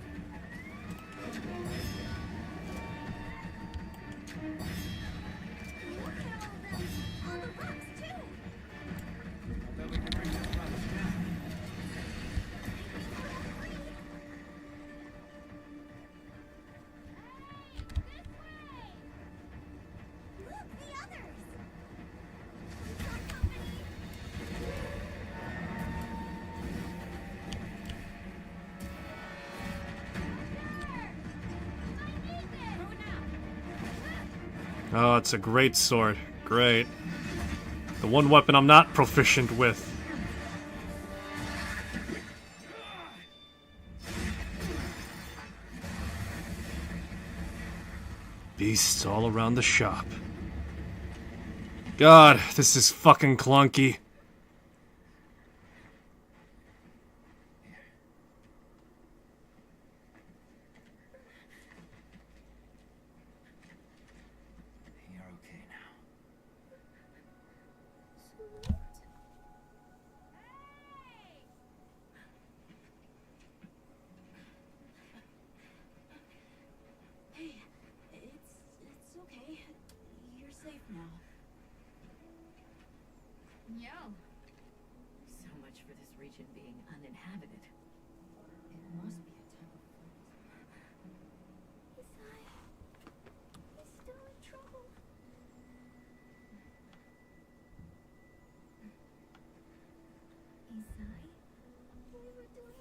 Look at all the rocks too. Bet we can bring this rubbish down. Look, the others. Oh, it's a great sword. Great. The one weapon I'm not proficient with. Beasts all around the shop. God, this is fucking clunky. You're okay now. Hey, it's okay. You're safe now. Yo. So much for this region being uninhabited. It must be a type of He's still in trouble. Isai? We were doing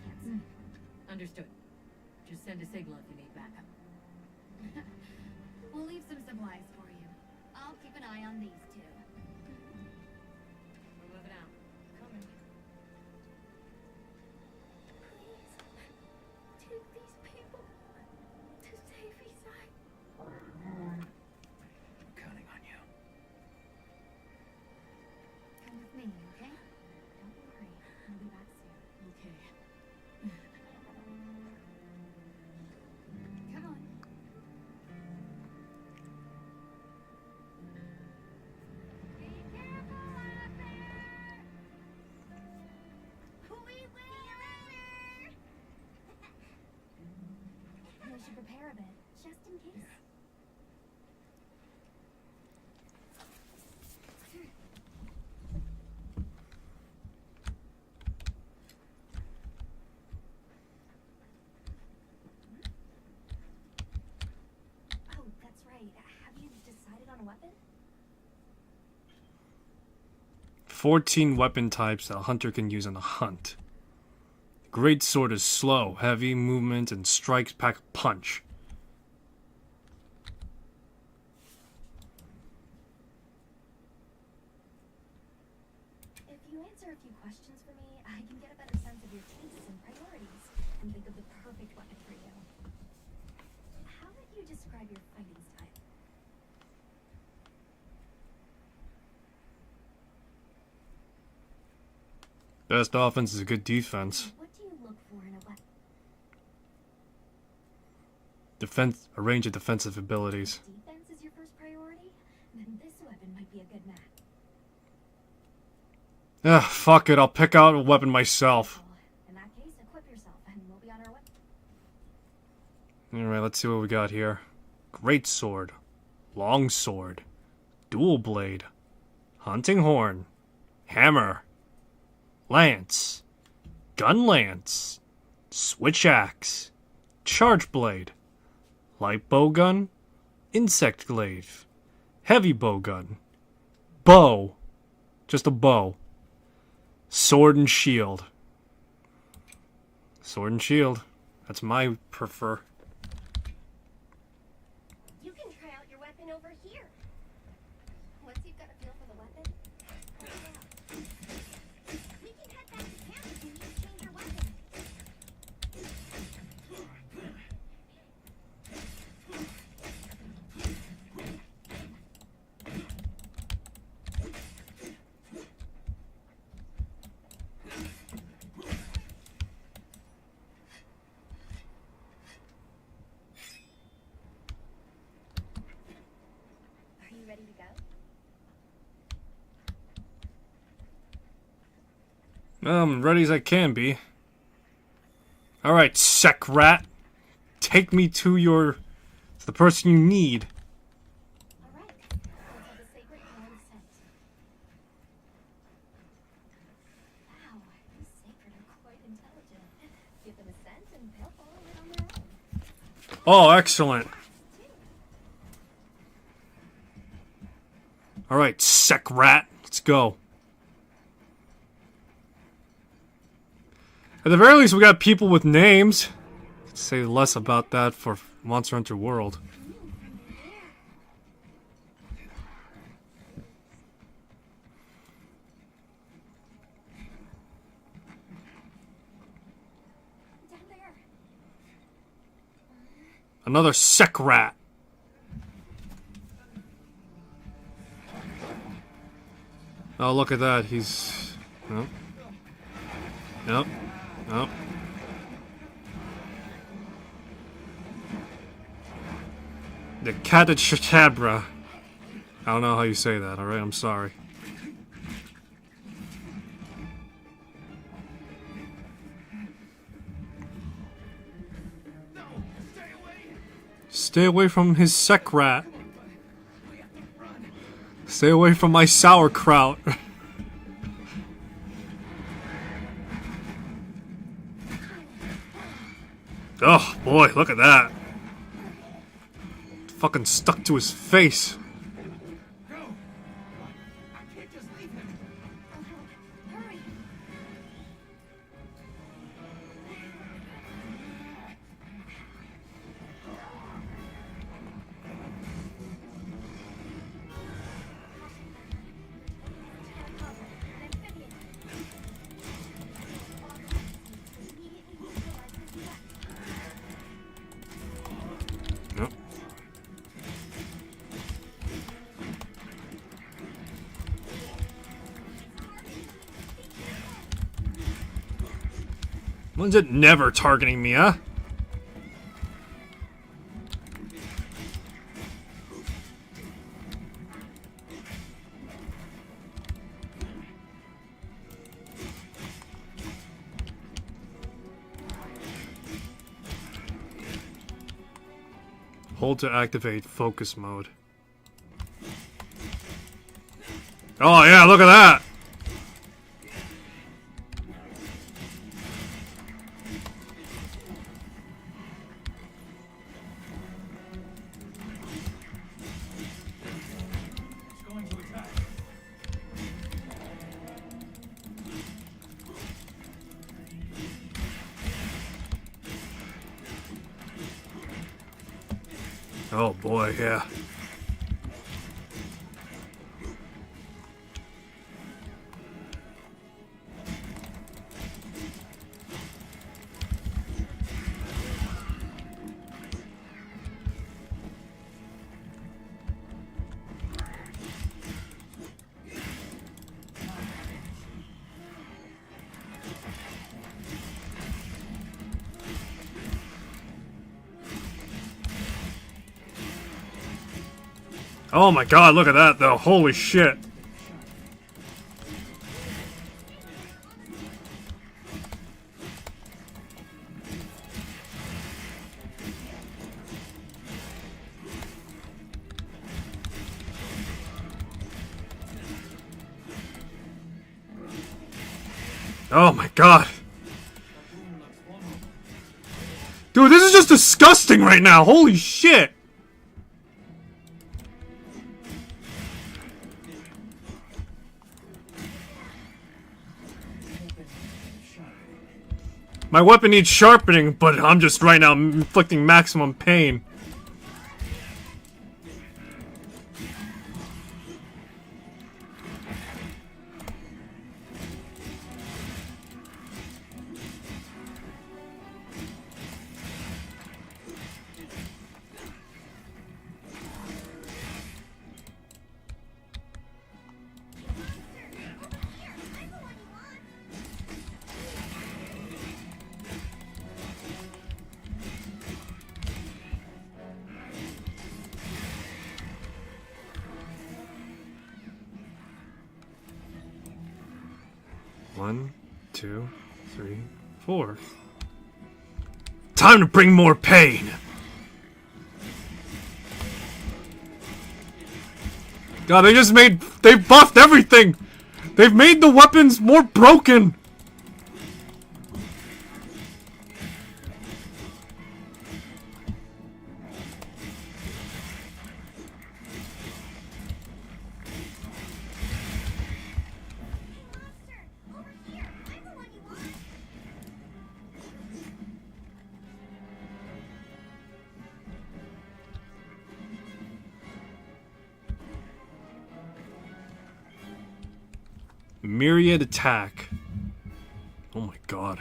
can't see. Understood. Just send a signal if you need backup. We'll leave some supplies for you. I'll keep an eye on these two. We're moving out. Coming. Please, take these people to safety side. I'm counting on you. Come with me, okay? Don't worry. I'll be back soon. Okay. Come on. Be careful out there! We will! We should prepare a bit, just in case. Oh, that's right. Have you decided on a weapon? 14 weapon types that a hunter can use on a hunt. Great sword is slow, heavy movement, and strikes pack a punch. If you answer a few questions for me, I can get a better sense of your tastes and priorities and think of the perfect weapon for you. How would you describe your fighting style? Best offense is a good defense. What do you look for in a weapon? Defense, a range of defensive abilities. Defense is your first priority? Then this weapon might be a good match. Fuck it, I'll pick out a weapon myself. Well, in that case, equip yourself and we'll be on our way. Alright, let's see what we got here. Great sword. Long sword. Dual blade. Hunting horn. Hammer. Lance. Gun lance. Switch axe. Charge blade. Light bow gun. Insect glaive. Heavy bow gun. Bow. Just a bow. Sword and shield. Sword and shield. That's my prefer. You can try out your weapon over here. Once you've got a feel for the weapon, We can head back to camp if you need to change your weapon. are you ready to go? Ready as I can be. Alright, sec rat. Take me to the person you need. Alright, let's have the sacred coin sent. Wow, these sacred are quite intelligent. Give them a scent and they'll follow it on their own. Oh, excellent. Alright, sec rat. Let's go. At the very least, we got people with names. Say less about that for Monster Hunter World. Down there. Another sec rat. Oh, look at that. He's... Nope. Nope. Nope. The Catachatabra. I don't know how you say that, alright? I'm sorry. Stay away from his sec rat. Stay away from my sauerkraut. Oh boy, look at that. Fucking stuck to his face. Hurry. When's it never targeting me, huh? Hold to activate focus mode. Oh yeah, look at that! It's going to attack. Oh boy, yeah. Oh my god, look at that though. Holy shit. Oh my god. Dude, this is just disgusting right now. Holy shit. My weapon needs sharpening, but I'm just right now inflicting maximum pain. One, two, three, four. Time to bring more pain! God, they buffed everything! They've made the weapons more broken! Myriad attack. Oh my god.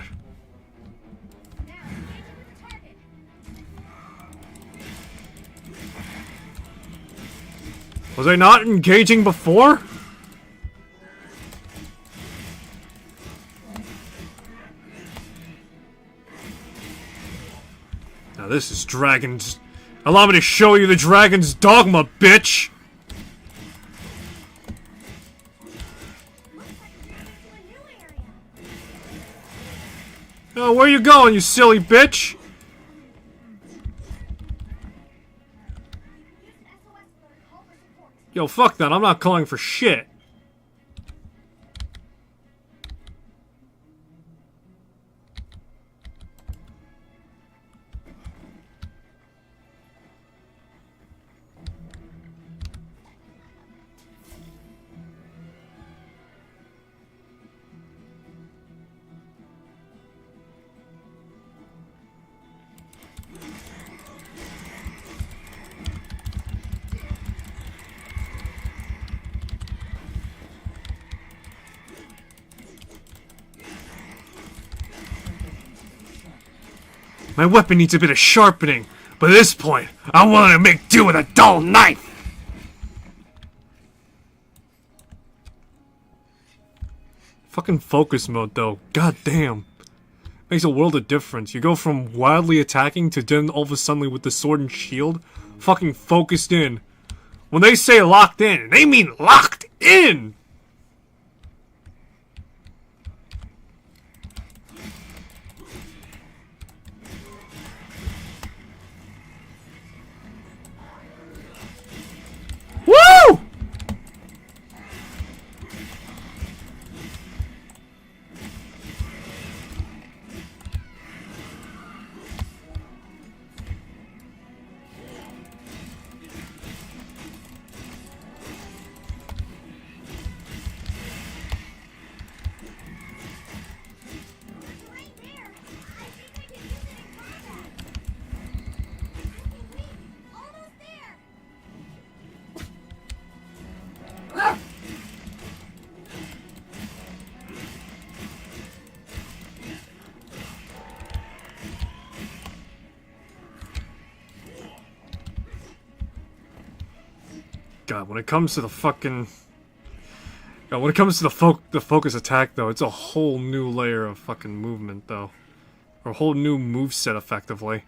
Was I not engaging before? Now this is Dragon's... Allow me to show you the Dragon's dogma, bitch! Oh, where you going, you silly bitch? Yo, fuck that, I'm not calling for shit. My weapon needs a bit of sharpening, but at this point, I'm willing to make do with a dull knife! Fucking focus mode, though. God damn. Makes a world of difference. You go from wildly attacking to then all of a sudden with the sword and shield, fucking focused in. When they say locked in, they mean locked in! Woo! Right there. I think I can use it in combat. I can win. Almost there. God, when it comes to the fucking... God, when it comes to the focus attack, though, it's a whole new layer of fucking movement, though. Or a whole new moveset, effectively.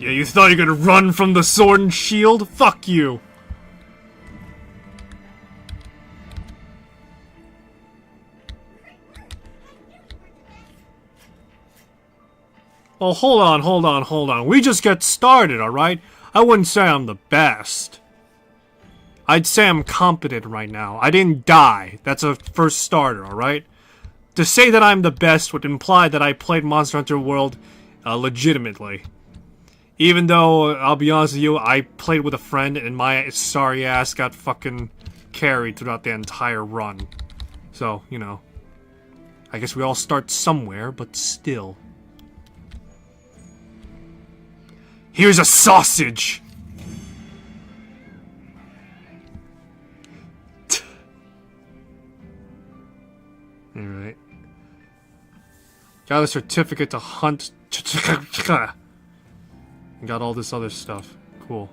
Yeah, you thought you were gonna run from the sword and shield? Fuck you! Well, hold on. We just get started, alright? I wouldn't say I'm the best. I'd say I'm competent right now. I didn't die. That's a first starter, alright? To say that I'm the best would imply that I played Monster Hunter World legitimately. Even though, I'll be honest with you, I played with a friend and my sorry ass got fucking carried throughout the entire run. So, you know. I guess we all start somewhere, but still. Here's a sausage! Alright. Got a certificate to hunt. Got all this other stuff. Cool.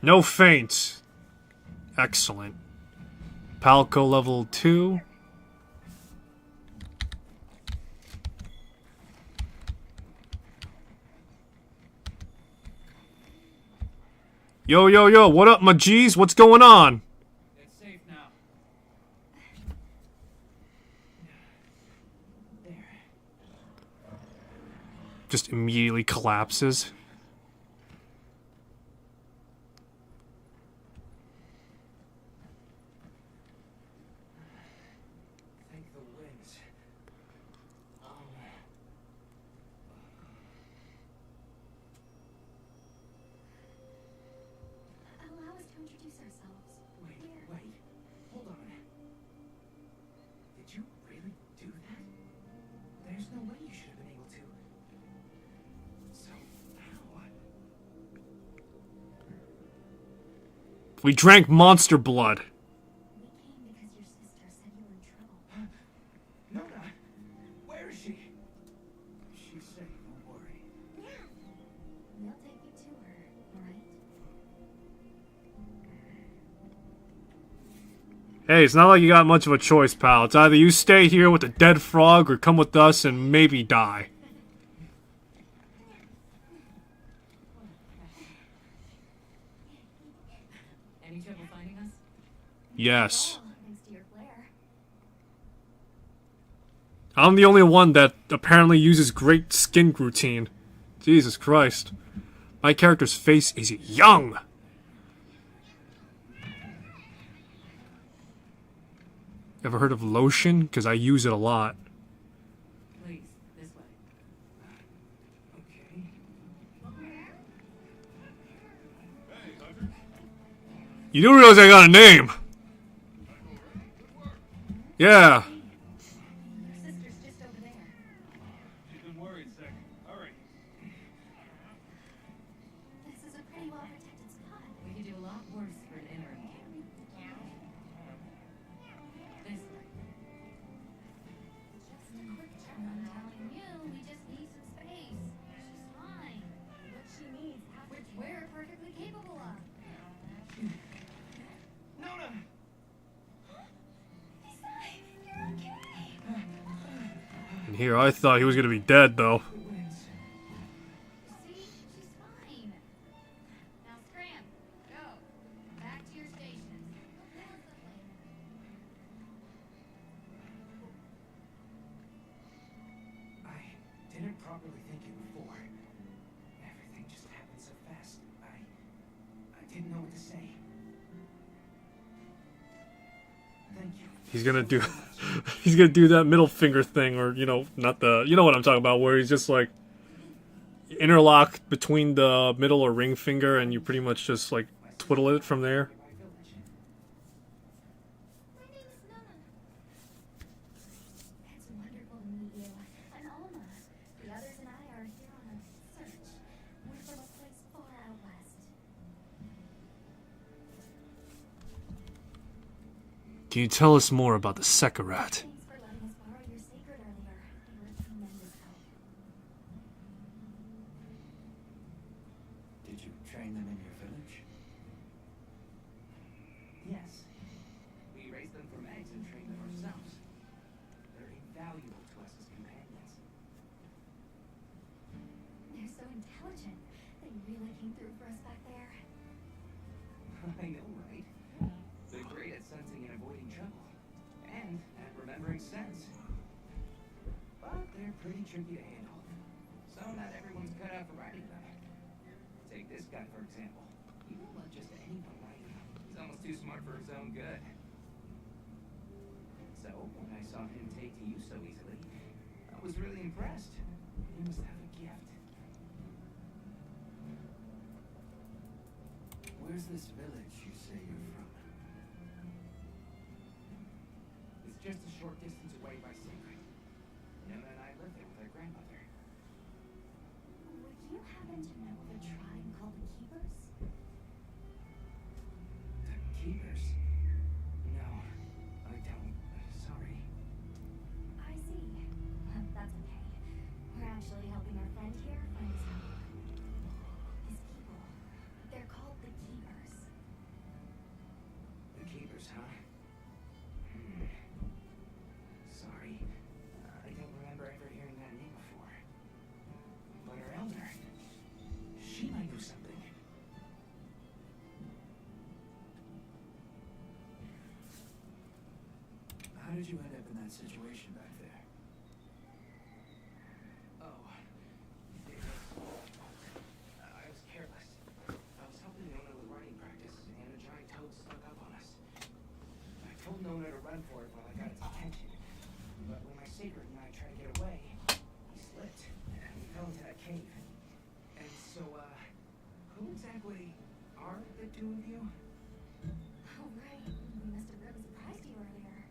No feints. Excellent. Palco level 2. Yo, what up, my G's? What's going on? It's safe now. There. Just immediately collapses. Thank the winds. Allow us to introduce ourselves. Wait. Hold on. Did you really do that? There's no way you should have been able to. So, how? We drank monster blood. We came because your sister said you were in trouble. Nona! Where is she? She's safe, don't worry. We'll take you to her, alright? Hey, it's not like you got much of a choice, pal. It's either you stay here with the dead frog or come with us and maybe die. Any trouble finding us? Yes. Oh, thanks to your glare. I'm the only one that apparently uses great skin routine. Jesus Christ. My character's face is young. Ever heard of lotion? Because I use it a lot. Please, this way. Okay. You do realize I got a name? Yeah. Your sister's just over there. She's been worried, Sec. Hurry. This is a pretty well-protected spot. We could do a lot worse for an interim camp. This way. Just a quick check. I'm telling you, we just need some space. She's fine. What she needs after Which we're perfectly capable of. Nona! He's fine. You're okay. And here, I thought he was gonna be dead, though. The winds. See? She's fine. Now scram. Go. Back to your stations. I didn't properly think it before. Everything just happened so fast. I didn't know what to say. Thank you. He's gonna do he's gonna do that middle finger thing, or not the, you know what I'm talking about, where he's just like interlock between the middle or ring finger and you pretty much just like twiddle it from there. My village. My name is Nona. It's wonderful to meet you. I'm Alma. The others and I are here on a search. We're from a place far out west. Can you tell us more about the Sekarat? Thanks for letting us borrow your sacred earlier. They were a tremendous help. Did you train them in your village? Yes. We raised them from eggs and trained them ourselves. They're invaluable to us as companions. They're so intelligent. They really came through for us back there. I know, right? They're great at sensing and avoiding trouble. And at remembering scents. But they're pretty tricky to handle. So not everyone's cut out for riding them. Take this guy, for example. He won't let just anyone ride him. He's almost too smart for his own good. So, when I saw him take to you so easily, I was really impressed. He must have a gift. Where's this village you say you're from? It's just a short distance away by Sacred. Nona and I lived there with our grandmother. Would you happen to know of a tribe called the Keepers? The Keepers? No, I don't. Sorry. I see. That's okay. We're actually helping our friend here find his home. His people. They're called the Keepers. The Keepers, huh? Sorry. I don't remember ever hearing that name before. But our elder, she might know something. How did you end up in that situation back there? Oh, I was careless. I was helping Nona with running practice, and a giant toad snuck up on us. I told Nona to run for it while I got its attention. But when my sacred and I tried to get away, he slipped, and we fell into that cave. And so, who exactly are the two of you? Oh, right. We must have really surprised you earlier.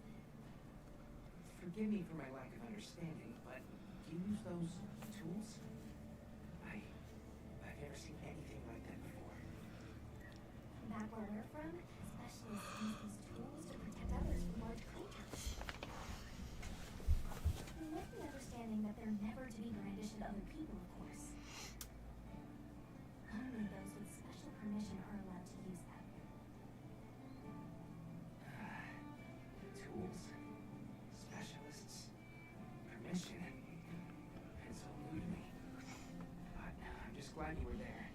Forgive me for my lack of understanding, but do you use those tools? I've never seen anything like that before. Back where we're from, specialists use these tools to protect others from large creatures. With the understanding that they're never to be brandished at other people, of course. Only those with special permission are allowed to use them. Tools, specialists, permission. It's all new to me. But I'm just glad you were there.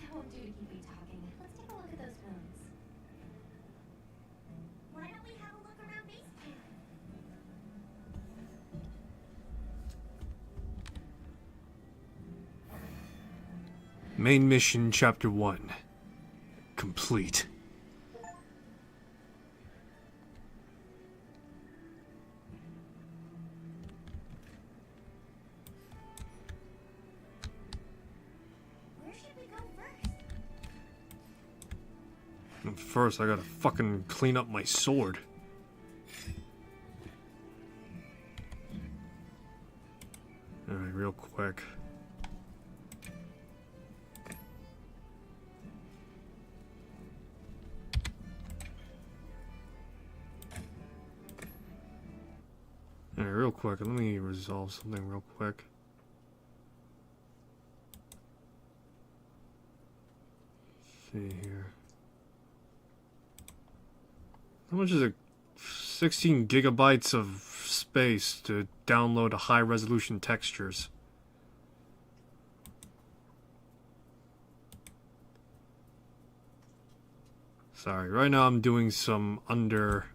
That won't do to keep me talking. Let's take a look at those wounds. Why don't we have a look around base camp? Main mission, Chapter 1. complete. Where should we go first? And first, I gotta fucking clean up my sword. Alright, real quick. Alright, real quick. Let me resolve something real quick. Let's see here. How much is it? 16 gigabytes of space to download high resolution textures. Sorry, right now I'm doing some under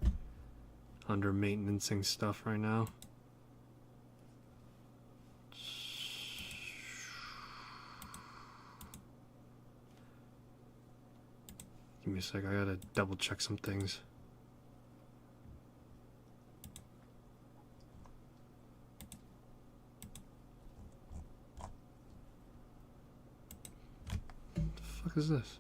maintenancing stuff right now. Give me a sec, I gotta double check some things. What the fuck is this?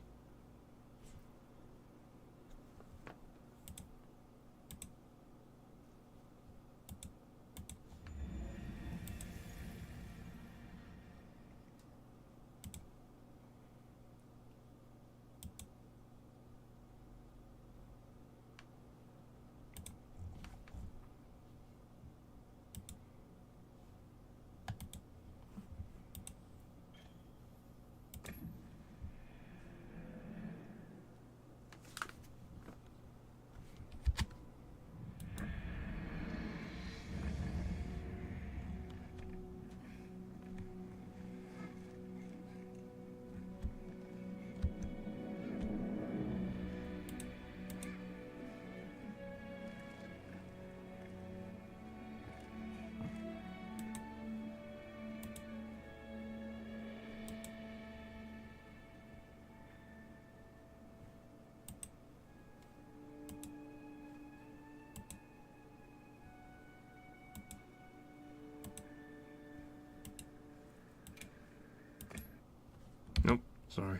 Nope, sorry.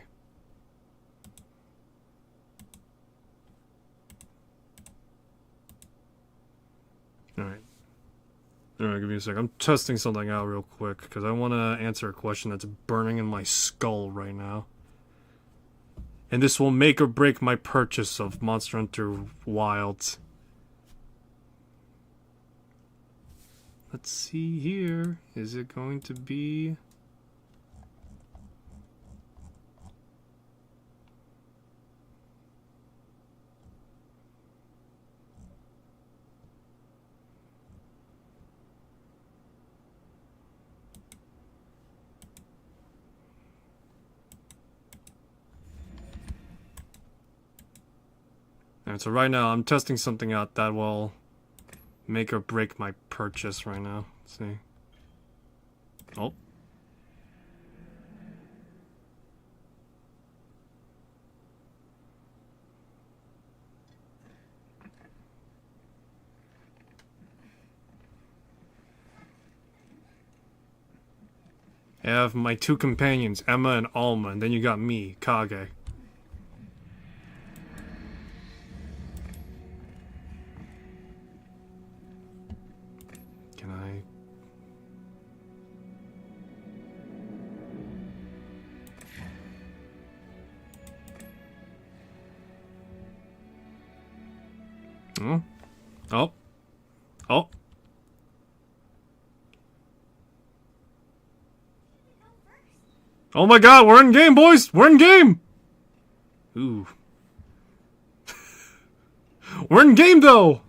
Alright. Alright, give me a sec. I'm testing something out real quick, because I want to answer a question that's burning in my skull right now. And this will make or break my purchase of Monster Hunter Wilds. Let's see here. Is it going to be... Alright, so right now I'm testing something out that will make or break my purchase right now. Let's see. Oh. I have my two companions, Emma and Alma, and then you got me, Kage. Can I... Oh. Oh. Oh. Oh my god, we're in game, boys! We're in game! Ooh. We're in game, though!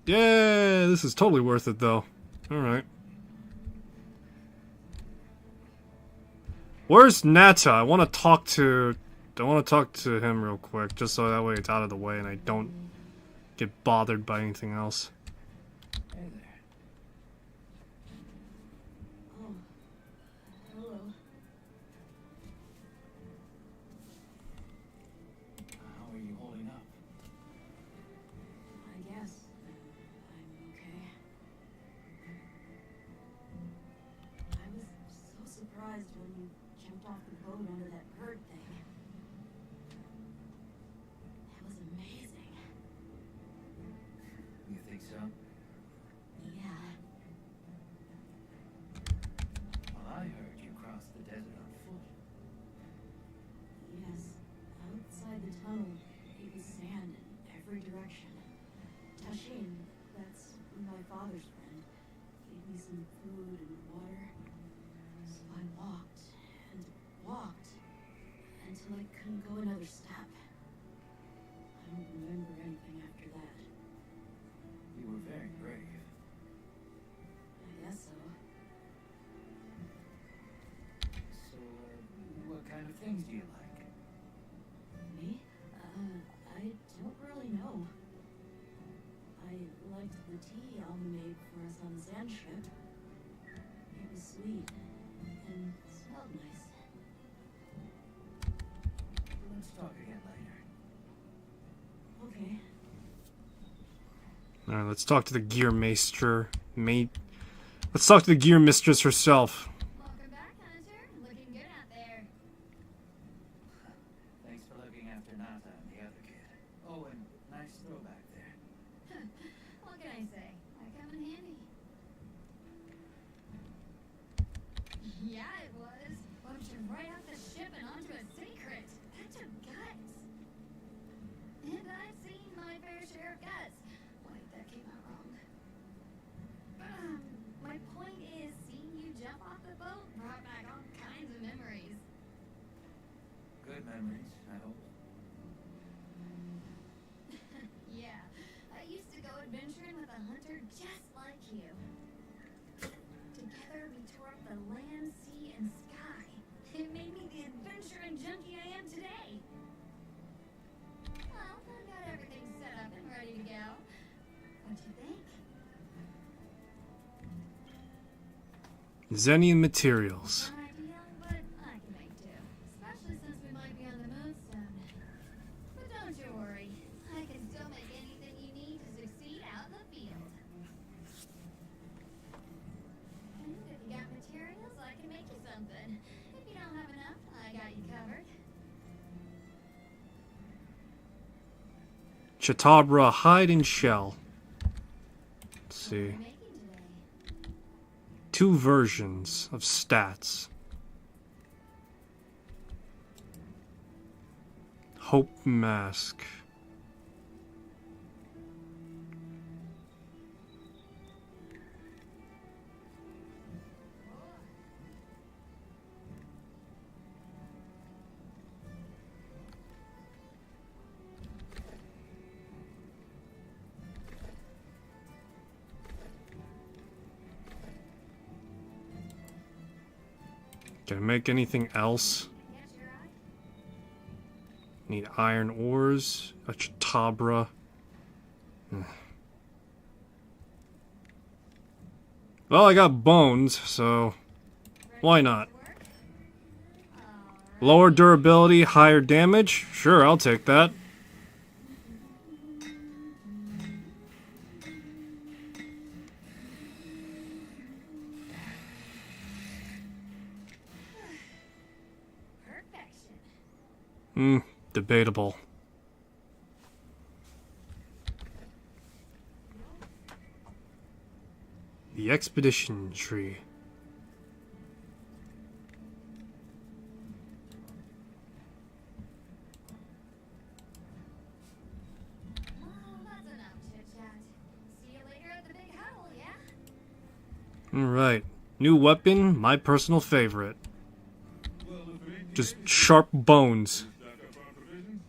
Yeah, this is totally worth it, though. Alright. Where's Nata? I want to talk to him real quick, just so that way it's out of the way and I don't get bothered by anything else. Hey there. boat onto that bird thing. That was amazing. You think so? Yeah. Well, I heard you crossed the desert on foot. Yes. Outside the tunnel, it was sand in every direction. Tashin, that's my father's friend, gave me some food and water. So I walked and walked until I couldn't go another step. I don't remember anything after that. You were very brave. I guess so. So, what kind of things do you like? Me? I don't really know. I liked the tea Alma made for us on the sand ship. It was sweet and smelled nice. Let's talk again later. Okay. Alright, let's talk to the gear maester. Let's talk to the gear mistress herself. Welcome back, Hunter. Looking good out there. Thanks for looking after Nata and the other kid. Oh, and nice throwback there. What can I say? I come in handy. Yeah, it was. Bumped you right off the ship and onto a secret. That took guts. And I've seen my fair share of guts. Wait, that came out wrong. My point is, seeing you jump off the boat brought back all kinds of memories. Good memories, I hope. Yeah, I used to go adventuring with a hunter just like you. Together we tore up the land, sea, and sky. It made me the adventuring junkie I am today. Well, I got everything set up and ready to go. What'd you think? Zenian materials. Not ideal, but I can make do. Especially since we might be on the moon soon. But don't you worry. I can still make anything you need to succeed out in the field. And if you got materials, I can make you something. If you don't have enough, I got you covered. Chatabra hide and shell. Let's What are see. you making today? 2 versions of stats. Hope mask. Can I make anything else? Catch your eye? Need iron ores, a Chatabra. Well, I got bones, so Ready why to not? get to work? Alright. Lower durability, higher damage? Sure, I'll take that. Perfection. Debatable. The expedition tree. Well, that's enough chit-chat. See you later at the big huddle, yeah? Alright. New weapon, my personal favorite. Well, if it ain't Just sharp bones. stack up our provisions,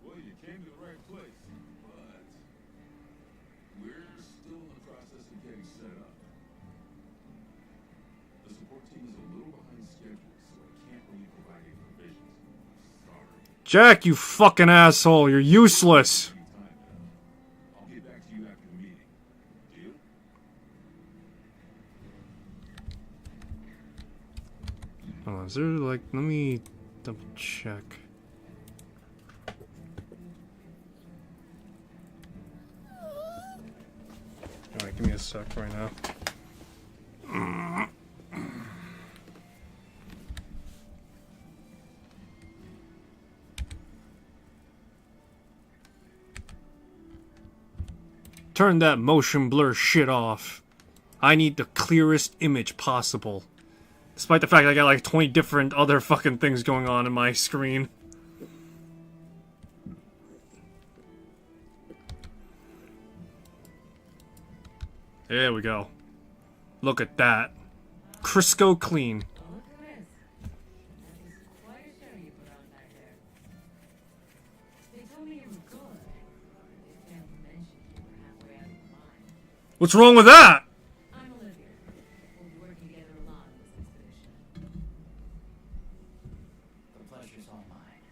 well, you came to the right place. But we're still in the process of getting set up. The support team is a little behind schedule, so I can't really provide any provisions. Sorry. Jack, you fucking asshole, you're useless. Any time now. I'll get back to you after the meeting. Deal? Oh, is there like, let me double check. Alright, give me a sec right now. Turn that motion blur shit off. I need the clearest image possible. Despite the fact I got like 20 different other fucking things going on in my screen. There we go. Look at that. Crisco clean. Oh, look who it is. That is quite a show you put on back there. They told me you were good. They failed to mention you were halfway out of your mind. What's wrong with that? I'm Olivia. We'll be working together a lot on this expedition. The pleasure's all mine.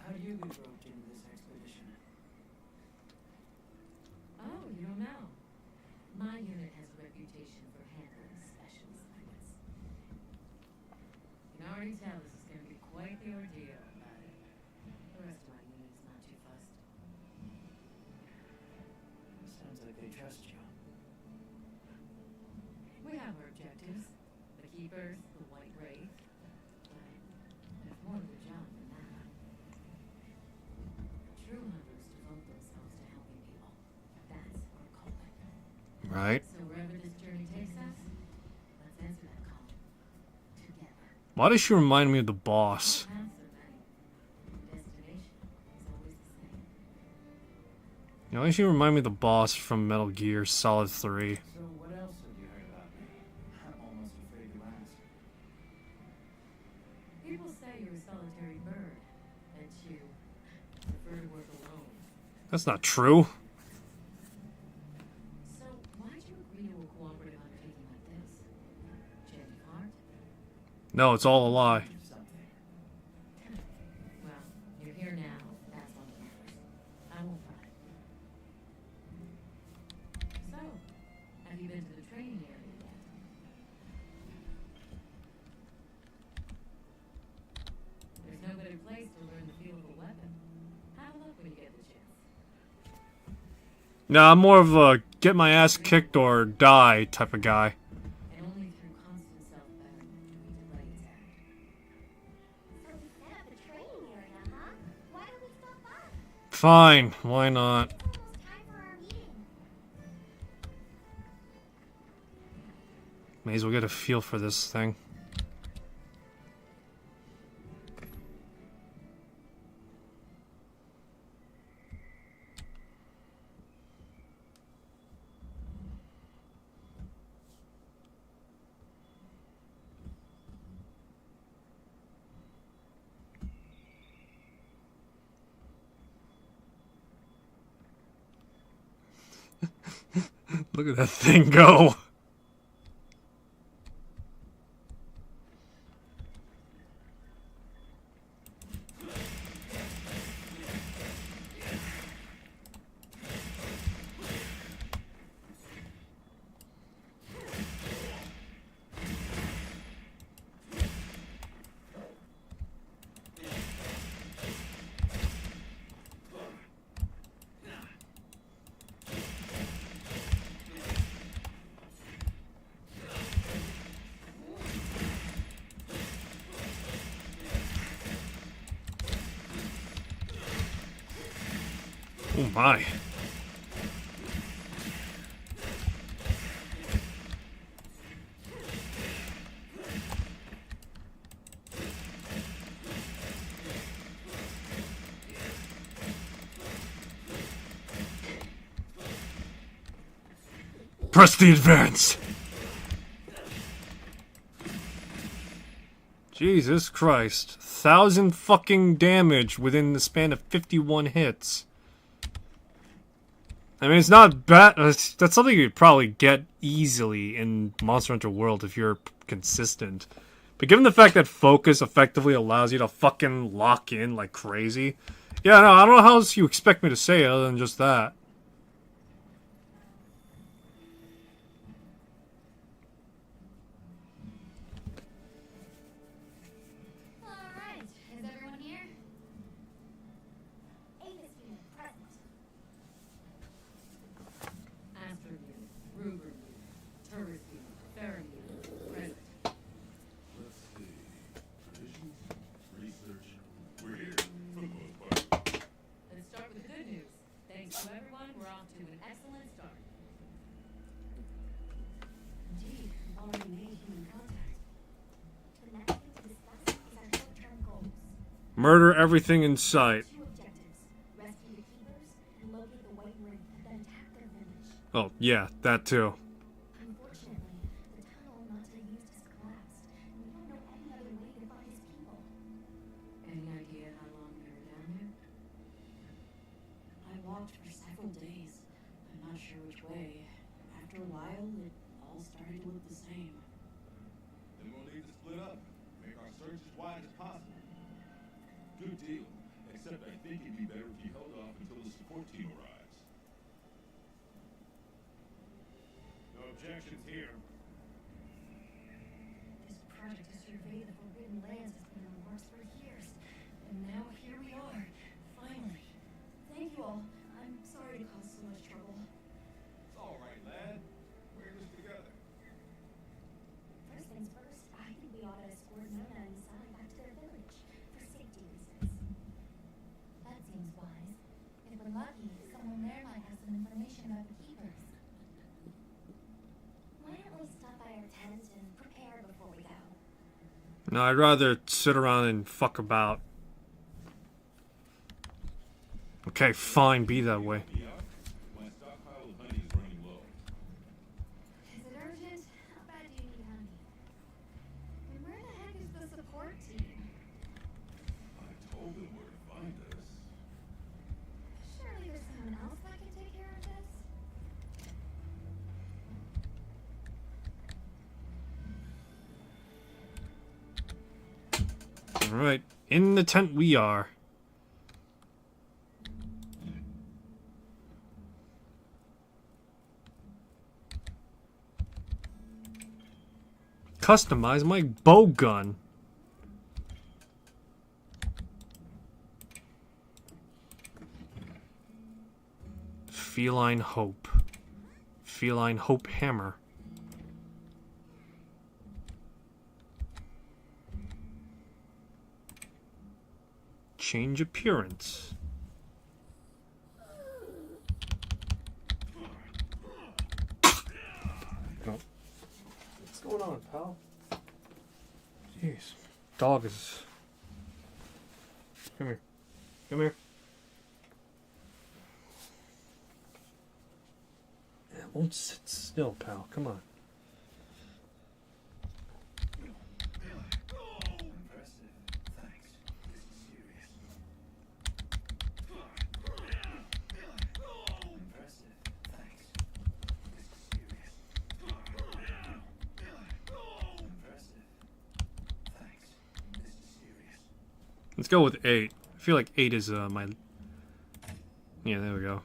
How do you get roped into this expedition? Oh, you don't know. My unit has a reputation for handling special assignments. You can already tell this is going to be quite the ordeal, but the rest of my unit is not too fussed. Sounds like they trust you. We have our objectives. The Keepers, the White Wraith. But there's more to the job than that. True hunters devote themselves to helping people. That's our calling. Right. So wherever this journey takes us, let's answer that call. Together. Why does she remind me of the boss? Paths are many. The destination is always the same. You know, why does she remind me of the boss from Metal Gear Solid 3? So what else have you heard about me? I'm almost afraid to ask. People say you're a solitary bird, that you prefer to work alone. That's not true. So why'd you agree to a cooperative undertaking like this? Change of heart? No, it's all a lie. Something. Well, you're here now. That's all that matters. I won't pry. So, have you been to the training area yet? There's no better place to learn the feel of a weapon. Have a look when you get the chance. Nah, I'm more of a get my ass kicked or die type of guy. And only through constant self-betterment do we delay its end. So we set up the training area, huh? Why don't we stop by? Fine, why not? It's almost time for our meeting. May as well get a feel for this thing. Look at that thing go. Oh my. Press the advance. Jesus Christ. 1,000 fucking damage within the span of 51 hits. I mean, it's not bad. That's something you'd probably get easily in Monster Hunter World if you're consistent. But given the fact that focus effectively allows you to fucking lock in like crazy. Yeah, no, I don't know how else you expect me to say it other than just that. Alright, is everyone here? Avis unit present. Astor unit, Ruger unit, Turris unit, Farron unit, present. Let's see. Traditions, research. We're here, for the most part. Let's start Murder everything in sight. Two objectives: rescue the keepers and locate the White Ring, then attack their village. Oh, yeah, that too. Unfortunately, the tunnel Nata used has collapsed, and we don't know any other way to find his people. Any idea how long they were down there? I walked for several days. I'm not sure which way. After a while, it all started to look the same. Then we'll need to split up. Make our search as wide as possible. Good deal. Except I think it'd be better if you held off until the support team arrives. No objections here. This project to survey the Forbidden Lands has been in the works for years, and now here we are, finally. Thank you all. I'm sorry to cause so much trouble. It's all right, lad. We're in this together. First things first, I think we ought to escort Nona and Sai back to their village, for safety reasons. That seems wise. If we're lucky, someone there might have some information about the keepers. Why don't we stop by our tent and prepare before we go? No, I'd rather sit around and fuck about. Okay, fine, be that way. Yeah. My stockpile of honey is running low. Is it urgent? How bad do you need honey? And where the heck is the support team? I told them where to find us. Surely there's someone else that can take care of this? Alright, in the tent we are. Customize my bow gun. Feline Hope. Feline Hope Hammer. Change appearance. What's going on, pal? Jeez. Dog is... Come here. Come here. It won't sit still, pal. Come on. Impressive. Thanks. This is serious. Impressive. Thanks. This is serious. Impressive. Thanks. This is serious. Let's go with 8. I feel like 8 is my... Yeah, there we go.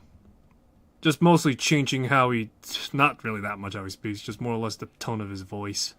Just mostly changing how he... Not really that much how he speaks, just more or less the tone of his voice.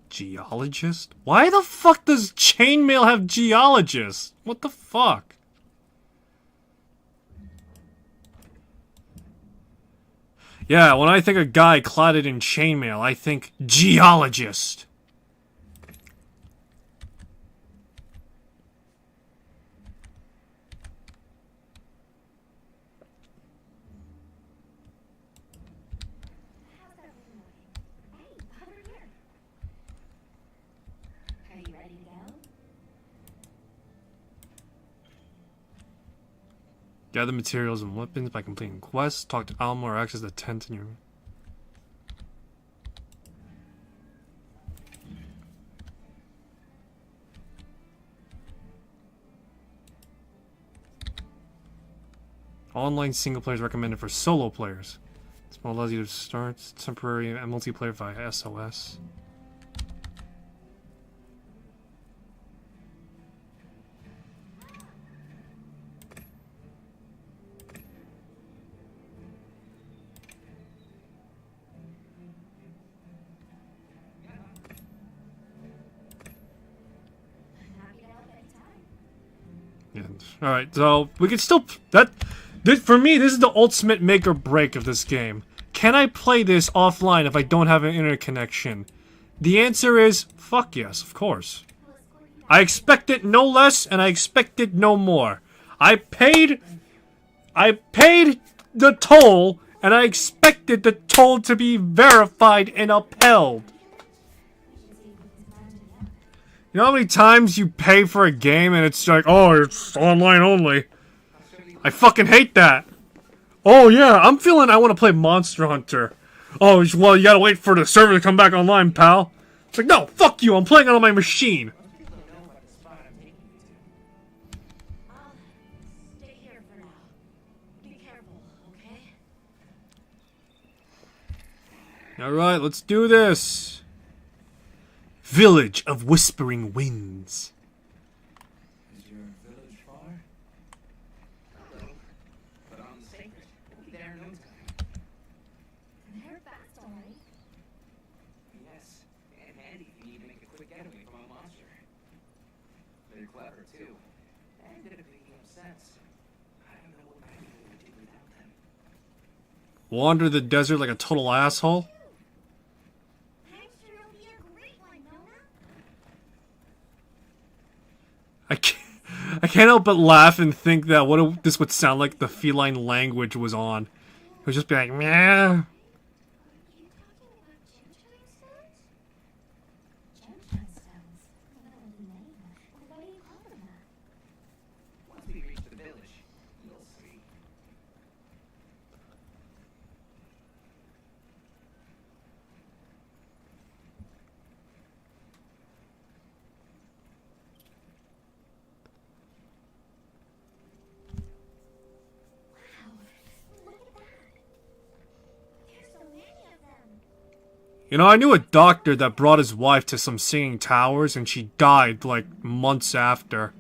Geologist? Why the fuck does chainmail have geologist? What the fuck? Yeah, when I think a guy cladded in chainmail, I think geologist. How's that room looking? Hey, over here. Are you ready to go? Gather materials and weapons by completing quests. Talk to Alma or access the tent in your... Online single player is recommended for solo players. This mode allows you to start temporary and multiplayer via SOS. Happy to help anytime. Yeah. All right. So we could still that For me, this is the ultimate make or break of this game. Can I play this offline if I don't have an internet connection? The answer is fuck yes, of course. I expected no less and I expected no more. I paid the toll and I expected the toll to be verified and upheld. You know how many times you pay for a game and it's like, oh, it's online only? I fucking hate that. Oh yeah, I'm feeling I want to play Monster Hunter. Oh, well, you gotta wait for the server to come back online, pal. It's like, no, fuck you, I'm playing it on my machine. I'll stay here for now. Be careful, okay? Alright, let's do this. Village of Whispering Winds. Is your village far? No, but on the sacred. We'll be there in no time. They're fast, alright. Yes, and handy if you need to make a quick getaway from a monster. They're clever, too. And good at making up sense. I don't know what I'd be able to do without them. Wander the desert like a total asshole? I'm sure it'll be a great one, Nona. I can't help but laugh and think that what this would sound like if the feline language was on. It would just be like, meh. Are you talking about Chimchime stones? Chimchime stones? What a lovely name. Why do you call them that? Once we reach the village, you'll see. Wow, look at that. There's so many of them. You know, I knew a doctor that brought his wife to some singing towers and she died like months after.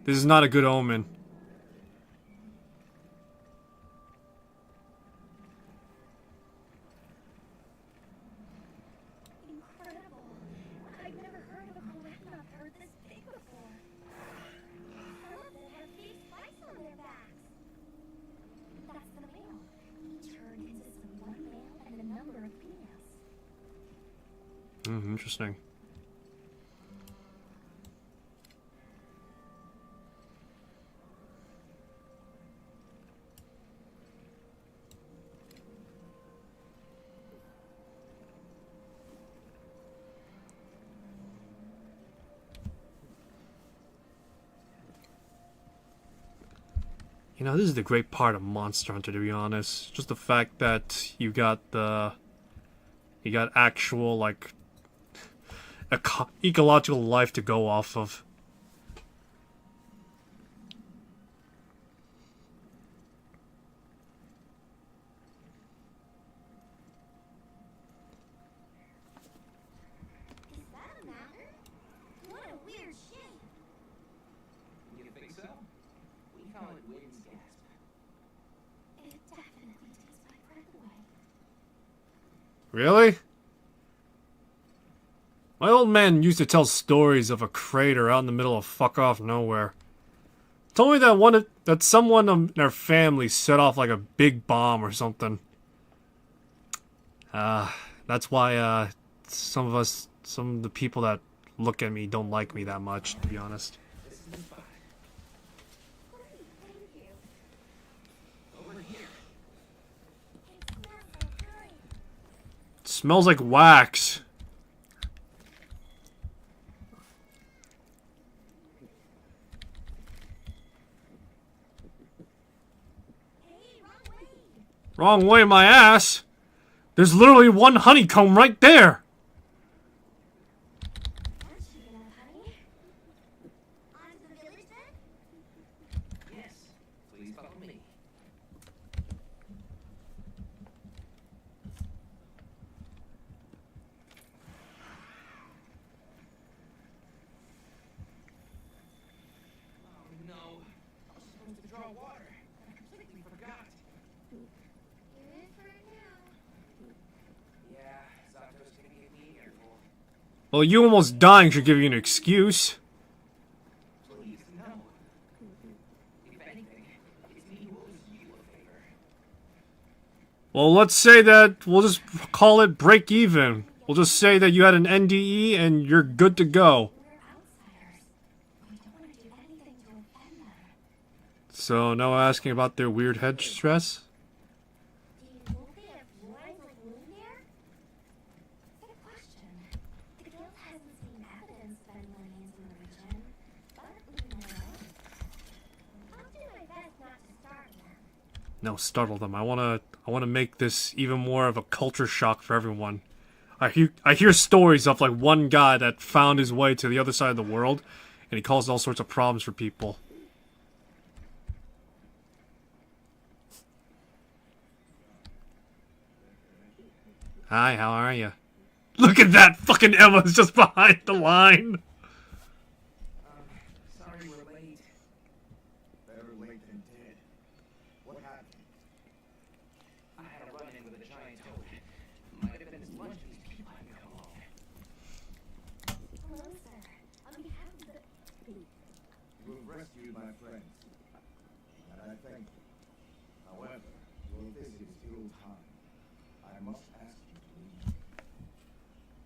This is not a good omen. Incredible. I've never heard of a Korean herd this big before. Some of them have big spikes on their backs. That's the male. Each herd consists of one male and a number of females. Interesting. You know, this is the great part of Monster Hunter, to be honest. Just the fact that you got actual, like, ecological life to go off of. Is that a mountain? What a weird shape. You think so? We call it Wind's Gasp. It definitely takes my breath away. Really? My old man used to tell stories of a crater out in the middle of fuck off nowhere. Told me that someone in their family set off like a big bomb or something. That's why some of the people that look at me don't like me that much, to be honest. This is the spot. Great, thank you. Over here. It smells so good. It smells like wax. Hey, wrong way. Wrong way, my ass. There's literally one honeycomb right there. That's cheap enough, honey. On to the village then? Yes. Please follow me. Oh no. I was supposed to draw water. I completely forgot. You're in for it now. Yeah, Zato's gonna give me an earful. Well, you almost dying should give you an excuse. Please, no. If anything, it's me who owes you. Well, let's say that we'll just call it break even. We'll just say that you had an NDE and you're good to go. We're outsiders. We don't want to do anything to offend them. So now asking about their weird head stress. Do you think they have fluoride like moon here? Good question. The guild hasn't seen evidence of anyone in the region, but we never know. I'll do my best not to startle them. No, startle them. I wanna make this even more of a culture shock for everyone. I hear stories of like one guy that found his way to the other side of the world, and he caused all sorts of problems for people. Hi, how are you? Look at that! Fucking Emma's just behind the line! Sorry we're late. Better late than dead. What happened? I had a run-in with a giant toad. Might have been his lunch to keep my me alone. Hello, sir. On behalf of the... You have rescued my friends, and I thank you. However, your visit is ill-timed. I must ask you to leave.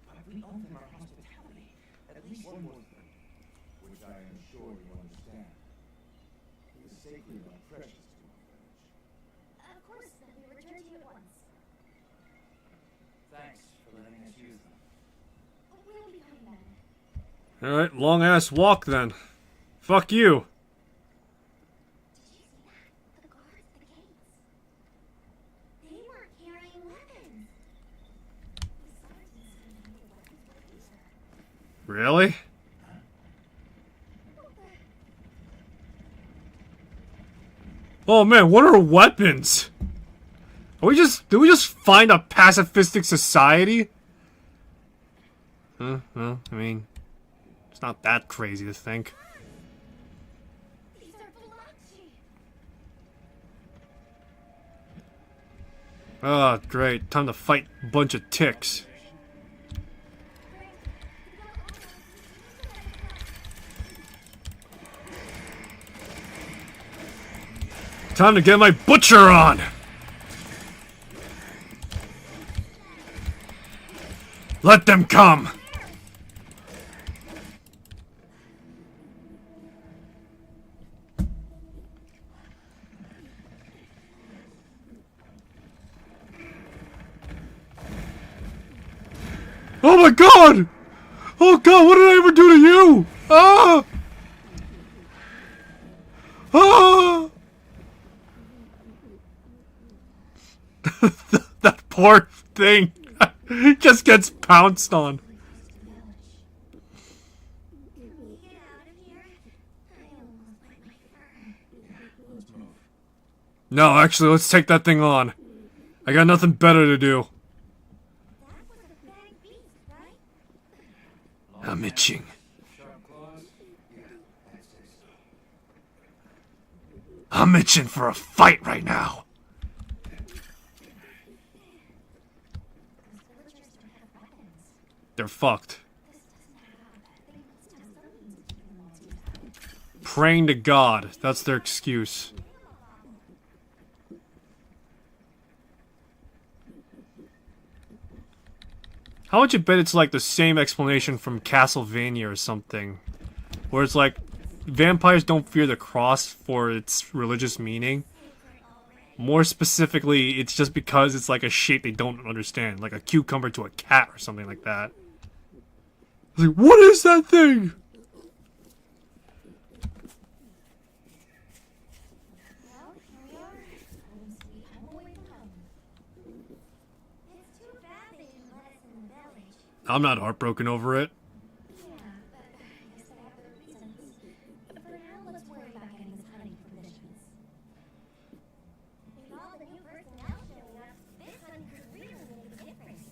But we owe them our hospitality. At least One more thing, which I am sure you understand. The sacred are precious to our village. Of course, then we return to you at once. Thanks for letting us use them. We'll be coming back. Alright, long ass walk then. Fuck you. Did you see that? The guards at the gates. They weren't carrying weapons. The sergeants didn't know the weapons were here. Really? Oh man, what are weapons? Did we just find a pacifistic society? Well, I mean, it's not that crazy to think. These are Balachi. Oh, great. Time to fight a bunch of ticks. Time to get my butcher on! Let them come! Oh my god! Oh god, what did I ever do to you? Ah! Ah! That poor thing just gets pounced on. Get out of here. I almost bite my fur. No, actually, let's take that thing on. I got nothing better to do. That was a bad beast, right? I'm itching. I'm itching for a fight right now. Those villagers don't have weapons. They're fucked. This doesn't add up. They must have something to keep them all together. Praying to God. That's their excuse. How would you bet it's like the same explanation from Castlevania or something? Where it's like, vampires don't fear the cross for its religious meaning. More specifically, it's just because it's like a shape they don't understand. Like a cucumber to a cat or something like that. It's like, what is that thing? Well, here we are. Home sweet home away from home. It's too bad they didn't let us in the village. I'm not heartbroken over it. Yeah, but I guess they have their reasons. For now, let's worry about getting this hunting permissions. With all the new personnel showing up, this hunting could really make a difference.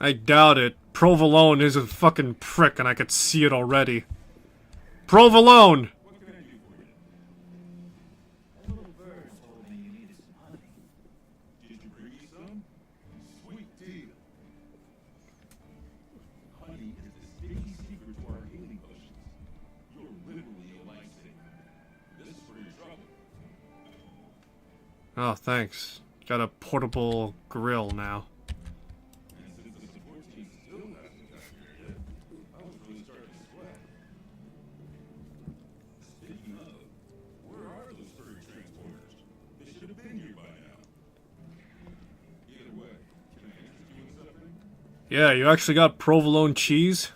I doubt it. Provolone is a fucking prick and I could see it already. Provolone! What can I do for you? That little bird told me you needed some honey. Did you bring me some? Sweet deal. Honey is the sticky secret to our healing potions. You're literally a lifesaver. This is for your trouble. Oh, thanks. Got a portable grill now. And since the support team still hasn't got here yet, I was really starting to sweat. Speaking of, where are those furry transporters? They should have been here by now. Either way, can I interest you in something? Yeah, you actually got provolone cheese?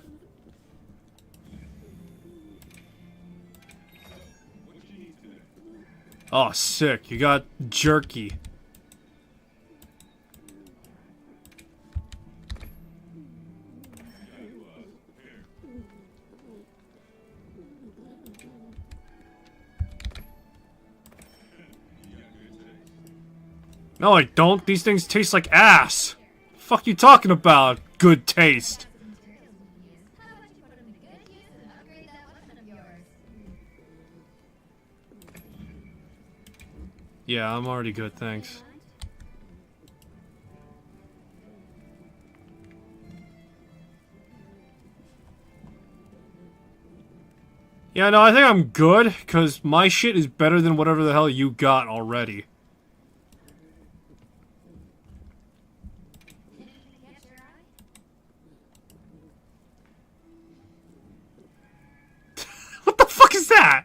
What do you need today? Oh, sick. You got jerky. No, I don't. These things taste like ass. Fuck you talking about? Good taste. How about you put them to good use and upgrade that weapon of yours? Yeah, I'm already good, thanks. Yeah, no, I think I'm good, because my shit is better than whatever the hell you got already. Catch your eye? What the fuck is that?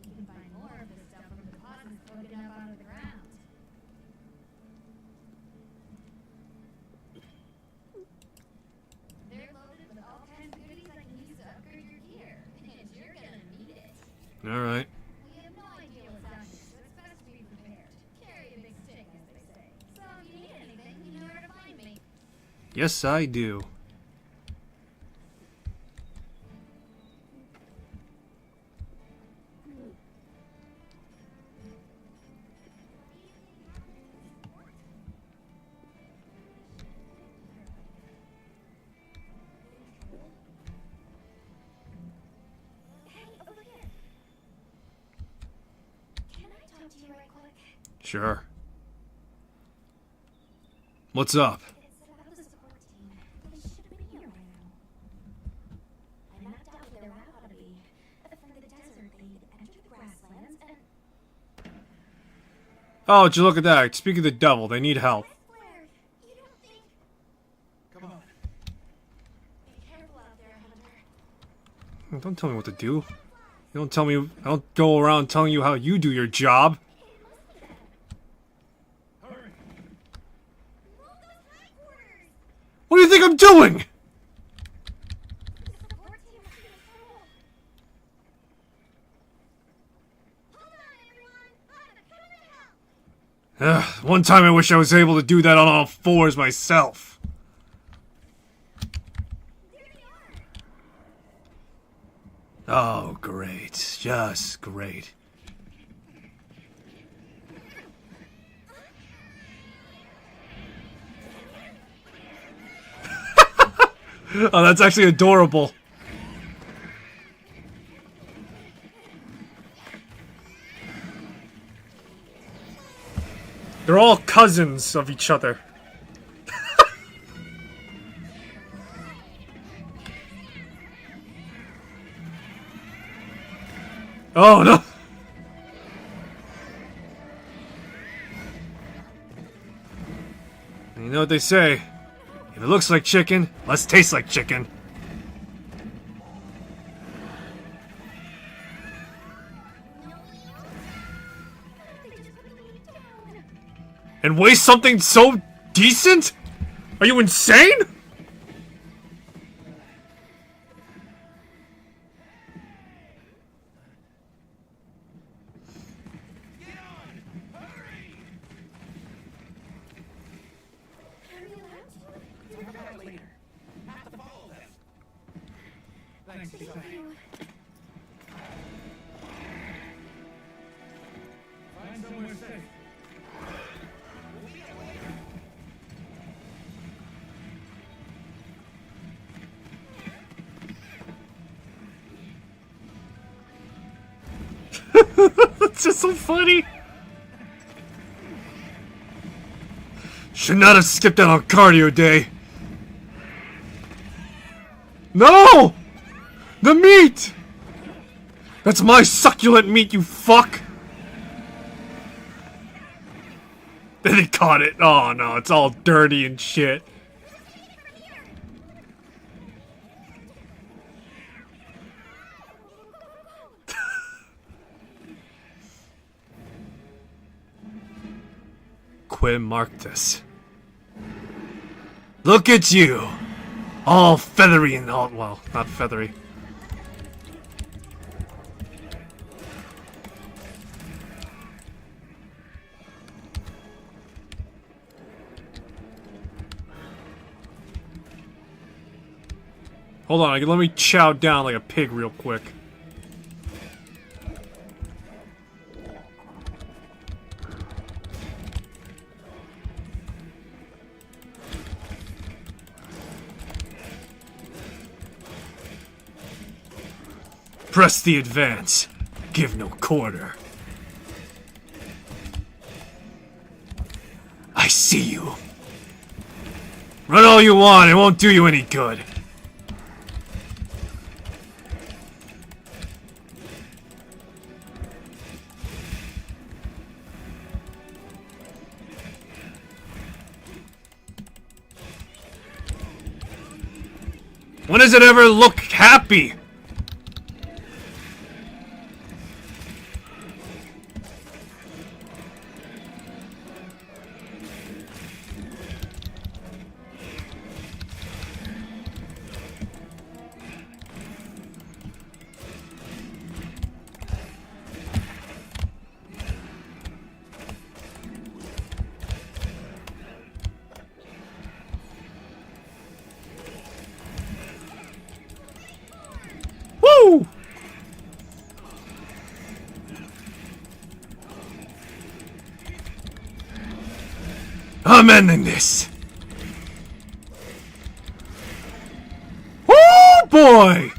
You can find more of this stuff from deposits poking up out of the ground. They're loaded with all kinds of goodies I can use to upgrade your gear, and you're gonna need it. Alright. We have no idea what's down here, so it's best to be prepared. Carry a big stick, as they say. So if you need anything, you know where to find me. Yes, I do. Hey, over here. Can I talk to you right quick? Sure. What's up? It's about the support team. They should have been here by now. I mapped out where their route ought to be. From the desert, they'd entered the grasslands and... Oh, would you look at that? Speaking of the devil, they need help. Blair, you don't think... Come on. Be careful out there, Hunter. Don't tell me what to do. You don't tell me. I don't go around telling you how you do your job. Hurry! Move those hindquarters! What do you think I'm doing? The support team must be in trouble. Hold on, everyone! I'm coming to help! One time I wish I was able to do that on all fours myself. There they are! Oh, great. Just great. Oh, that's actually adorable. They're all cousins of each other. Oh no! You know what they say? If it looks like chicken, must taste like chicken. They just put me down! And waste something so decent? Are you insane? Are we allowed to? Talk about it later. Have to follow them. Thanks, Lisa. Thank you. Find somewhere safe. It's just so funny. Should not have skipped out on cardio day. No! The meat! That's my succulent meat, you fuck! Then he caught it. Oh no, it's all dirty and shit. Quim Marctus. Look at you! All feathery and all, well, not feathery. Hold on, let me chow down like a pig real quick. Press the advance. Give no quarter. I see you. Run all you want, it won't do you any good. When does it ever look happy? Woo! I'm ending this. Oh boy!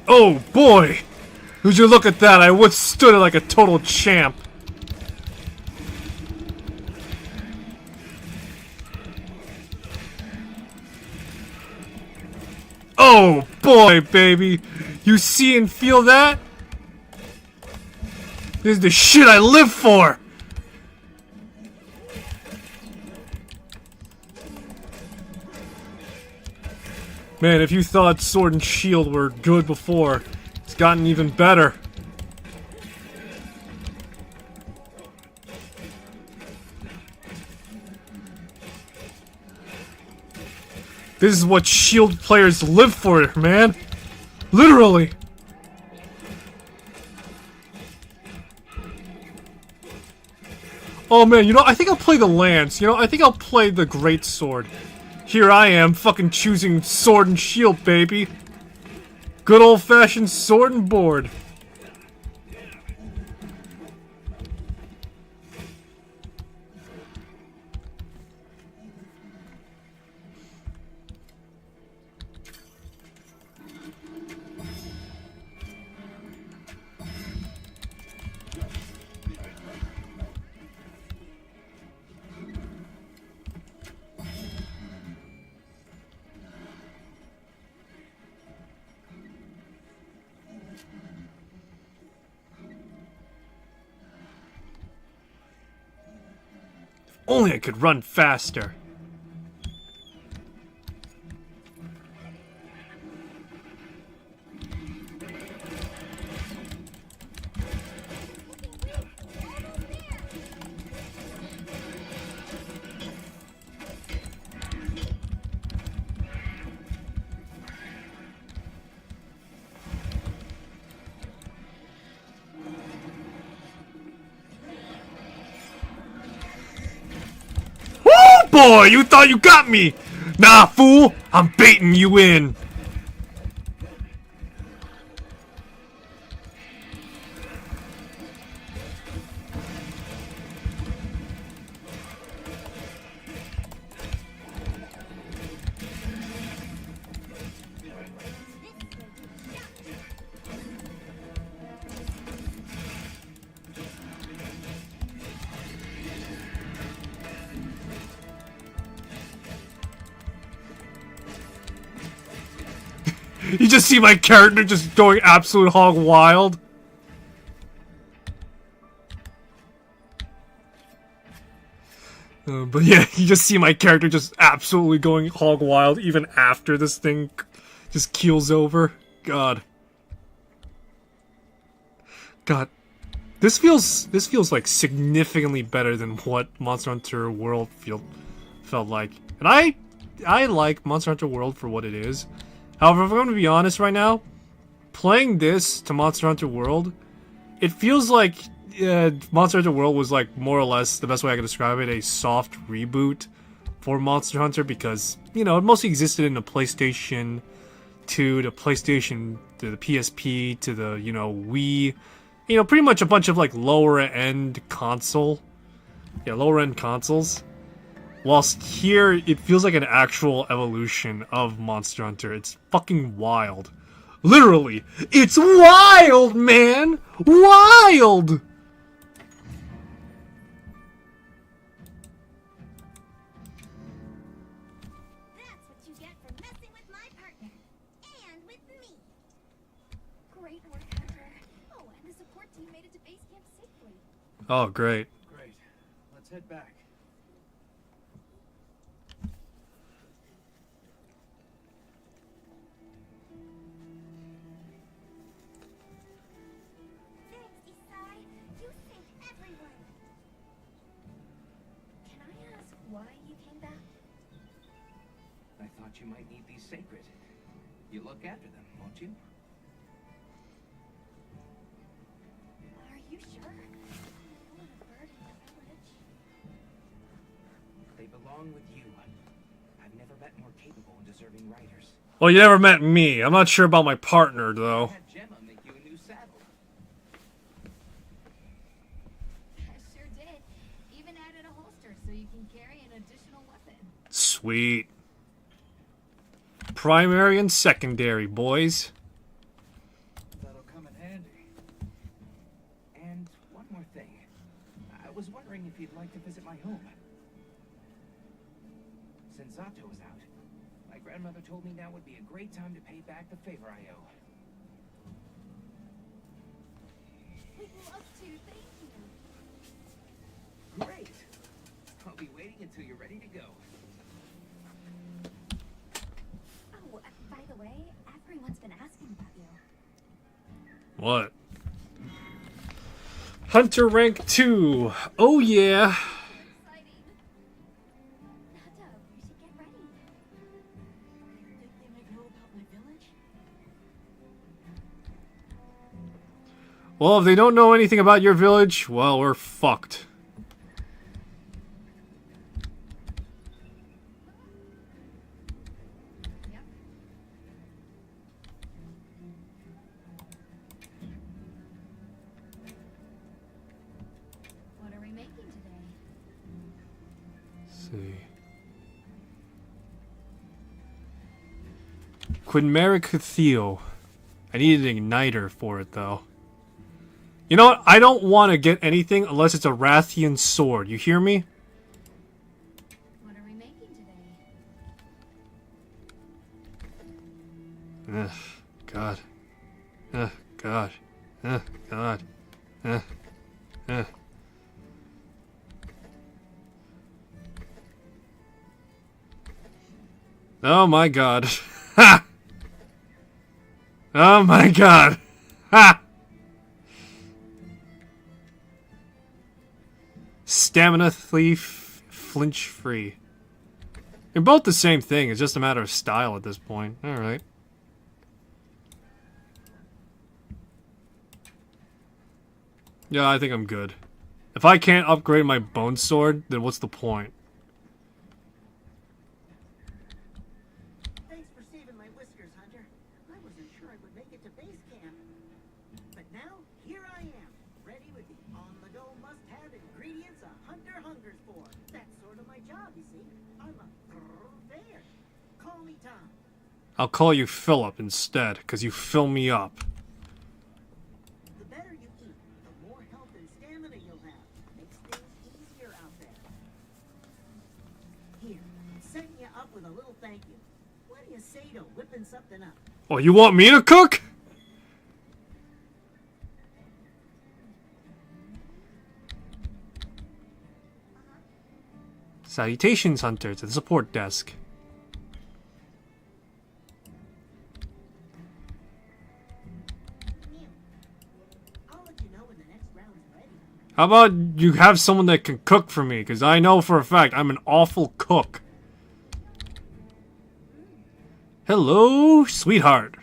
Oh boy! Would you look at that? I withstood it like a total champ. Oh boy, baby! You see and feel that? This is the shit I live for! Man, if you thought Sword and Shield were good before, it's gotten even better. This is what Shield players live for, man. Literally. Oh man, you know, I think I'll play the Lance. You know, I think I'll play the Great Sword. Here I am, fucking choosing Sword and Shield, baby. Good old-fashioned sword and board. Only I could run faster. Boy, you thought you got me! Nah, fool! I'm baiting you in! You just see my character just going absolute hog wild. But yeah, you just see my character just absolutely going hog wild even after this thing just keels over. God. God. This feels like significantly better than what Monster Hunter World felt like. And I like Monster Hunter World for what it is. However, if I'm going to be honest right now, playing this to Monster Hunter World, it feels like Monster Hunter World was like more or less, the best way I can describe it, a soft reboot for Monster Hunter because, you know, it mostly existed in the PlayStation 2, the PlayStation, to the PSP, to the, you know, Wii. You know, pretty much a bunch of like lower end consoles. Whilst here, it feels like an actual evolution of Monster Hunter. It's fucking wild. Literally, it's wild, man! Wild! That's what you get for messing with my partner. And with me. Great work, Hunter. Oh, and the support team made it to base camp safely. Oh, great. Great. Let's head back. Thanks, Isai. You saved everyone. Can I ask why you came back? I thought you might need these sacred. You look after them, won't you? Are you sure? I don't want to burden the village. They belong with you. I've never met more capable and deserving riders. Well, you never met me. I'm not sure about my partner, though. Had Gemma make you a new saddle. I sure did. Even added a holster so you can carry an additional weapon. Sweet. Primary and secondary, boys. That'll come in handy. And one more thing. I was wondering if you'd like to visit my home. Since Zato is out, my grandmother told me now would be a great time to pay back the favor I owe. We'd love to, thank you. Great! I'll be waiting until you're ready to go. Oh, by the way, everyone's been asking about you. What? Hunter rank 2. Oh, yeah. Exciting. Nata, we should get ready. Think they might know about my village? Well, if they don't know anything about your village, well, we're fucked. Yep. What are we making today? Let's see. Quinmeric Theo. I need an igniter for it, though. You know what? I don't want to get anything unless it's a Rathian sword. You hear me? What are we making today? Ugh, God. Ugh, God. Ugh, God. Ugh. Ugh. Oh my God. Ha! Oh my God. Ha! Stamina thief, flinch free. They're both the same thing. It's just a matter of style at this point. All right. Yeah, I think I'm good. If I can't upgrade my bone sword, then what's the point? Thanks for saving my whiskers, Hunter. I wasn't sure I would make it to base camp. But now, here I am, ready with the on-the-go must-have ingredients a hunter hungers for. That's sort of my job, you see. I'm a purveyor. Call me Tom. I'll call you Philip instead, because you fill me up. The better you eat, the more health and stamina you'll have. Makes things easier out there. Here, I'm setting you up with a little thank you. What What do you say to whipping something up? Oh, you want me to cook? Salutations, Hunter, to the support desk. Neil, I'll let you know when the next round's ready. How about you have someone that can cook for me? Because I know for a fact I'm an awful cook. Hello, sweetheart.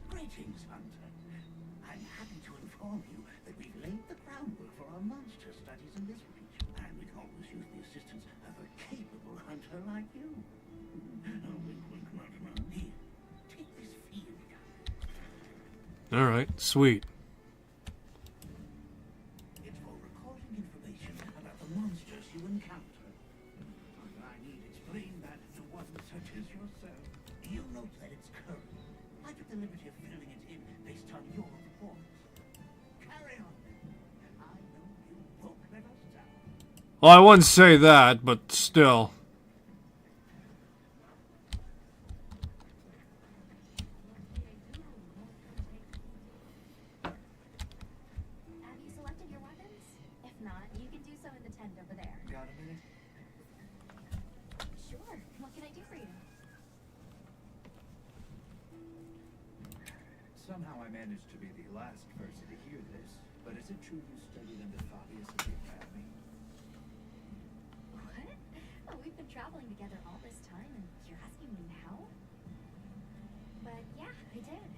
Greetings, Hunter. I'm happy to inform you that we've laid the groundwork for our monster studies in this region, and we can always use the assistance of a capable hunter like you. Wink, wink, nudge, nudge. Here, take this field gun. Alright, sweet. It's for recording information about the monsters you encounter. I need explain that to one such as yourself. You'll note that it's current. I took the liberty of filling it in based on your reports. Carry on. I know you won't let us down. Well, I wouldn't say that, but still. Have you selected your weapons? If not, you can do so in the tent over there. Got a minute? Sure. What can I do for you? Somehow I managed to be the last person to hear this, but is it true you studied under Fabius at the academy? What? Oh, we've been traveling together all this time, and you're asking me now? But yeah, I did.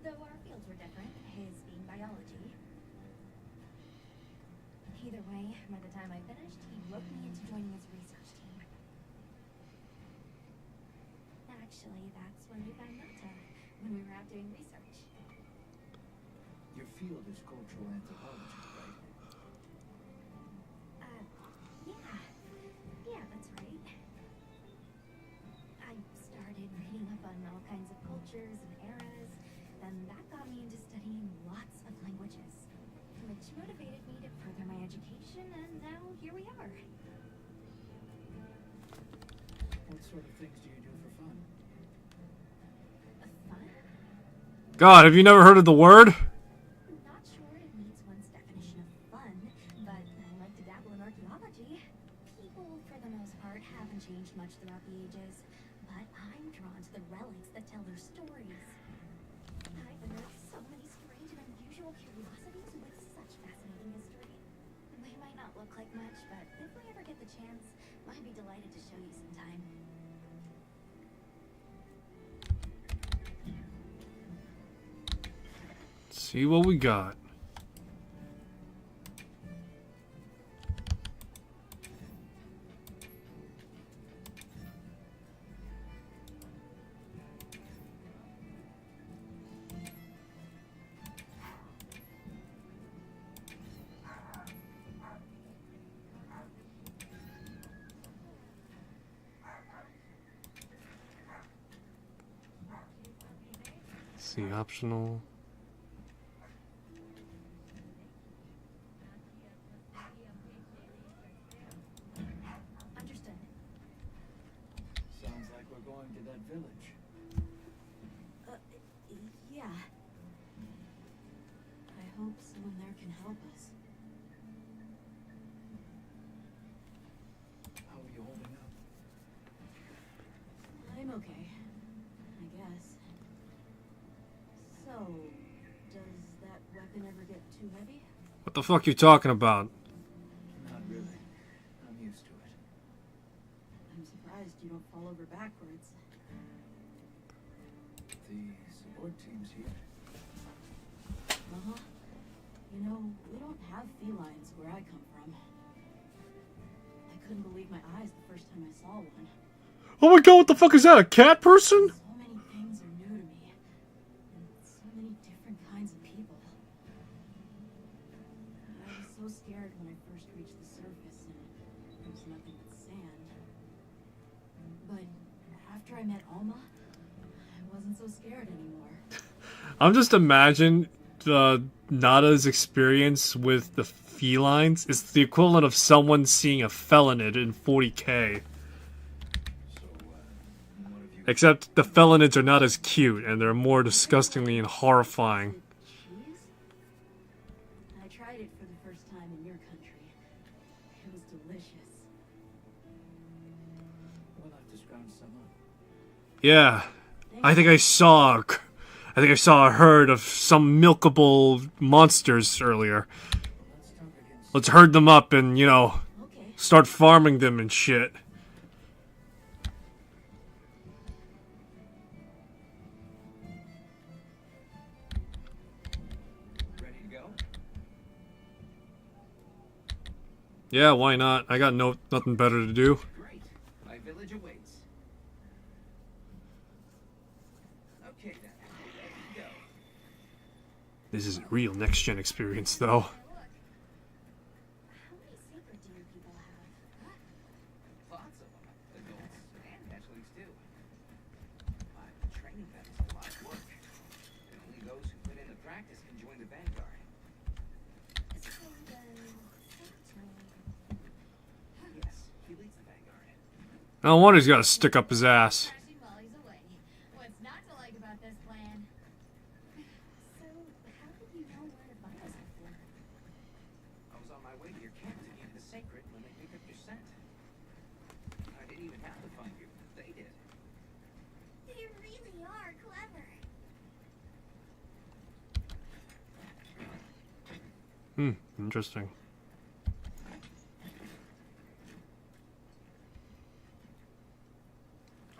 Though our fields were different, his being biology. Either way, by the time I finished, he roped me into joining his research team. Actually, that's when we found Nata, when we were out doing research. Your field is cultural anthropology, right? Yeah. Yeah, that's right. I started reading up on all kinds of cultures and eras, then that got me into studying lots of languages, which motivated me to further my education, and now here we are. What sort of things do you do for fun? Fun? God, have you never heard of the word? Not sure it meets one's definition of fun, but I like to dabble in archaeology. People, for the most part, haven't changed much throughout the ages, but I'm drawn to the relics that tell their stories. I've unearthed so many strange and unusual curiosities with such fascinating history. They might not look like much, but if we ever get the chance, I'd be delighted to show you sometime. See what we got. See, optional. Understood. Sounds like we're going to that village. Yeah. I hope someone there can help us. How are you holding up? I'm okay, I guess. So, does that weapon ever get too heavy? What the fuck you talking about? Not really. I'm used to it. I'm surprised you don't fall over backwards. The support team's here. Uh-huh. You know, we don't have felines where I come from. I couldn't believe my eyes the first time I saw one. Oh my god, what the fuck is that? A cat person? So many things are new to me. And so many different kinds of people. I was so scared when I first reached the surface and there was nothing but sand. But After I met Alma, I wasn't so scared anymore. I'm just imagine the Nada's experience with the felines is the equivalent of someone seeing a felonid in 40K. Except the felonids are not as cute, and they're more disgustingly and horrifying. Cheese? I tried it for the first time in your country. It was delicious. We'll have to scrounge some up. Yeah, I think I saw a herd of some milkable monsters earlier. Let's talk again. Let's herd them up and, you know, Okay. start farming them and shit. Ready to go? Yeah, why not? I got nothing better to do. Great. My village awaits. Okay then. Ready to go. This isn't real next-gen experience, though. How many sacred deer people have? Lots of them. Adults and hatchlings too. But training them is a lot of work. And only those who put in the practice can join the vanguard. So then, Yes, he leads the vanguard. No wonder he's got to stick up his ass. Crashing while he's away. What's not to like about this plan? so how did you know where to find us before? I was on my way to your camp to give the sacred when they picked up your scent. I didn't even have to find you. They did. They really are clever. Interesting.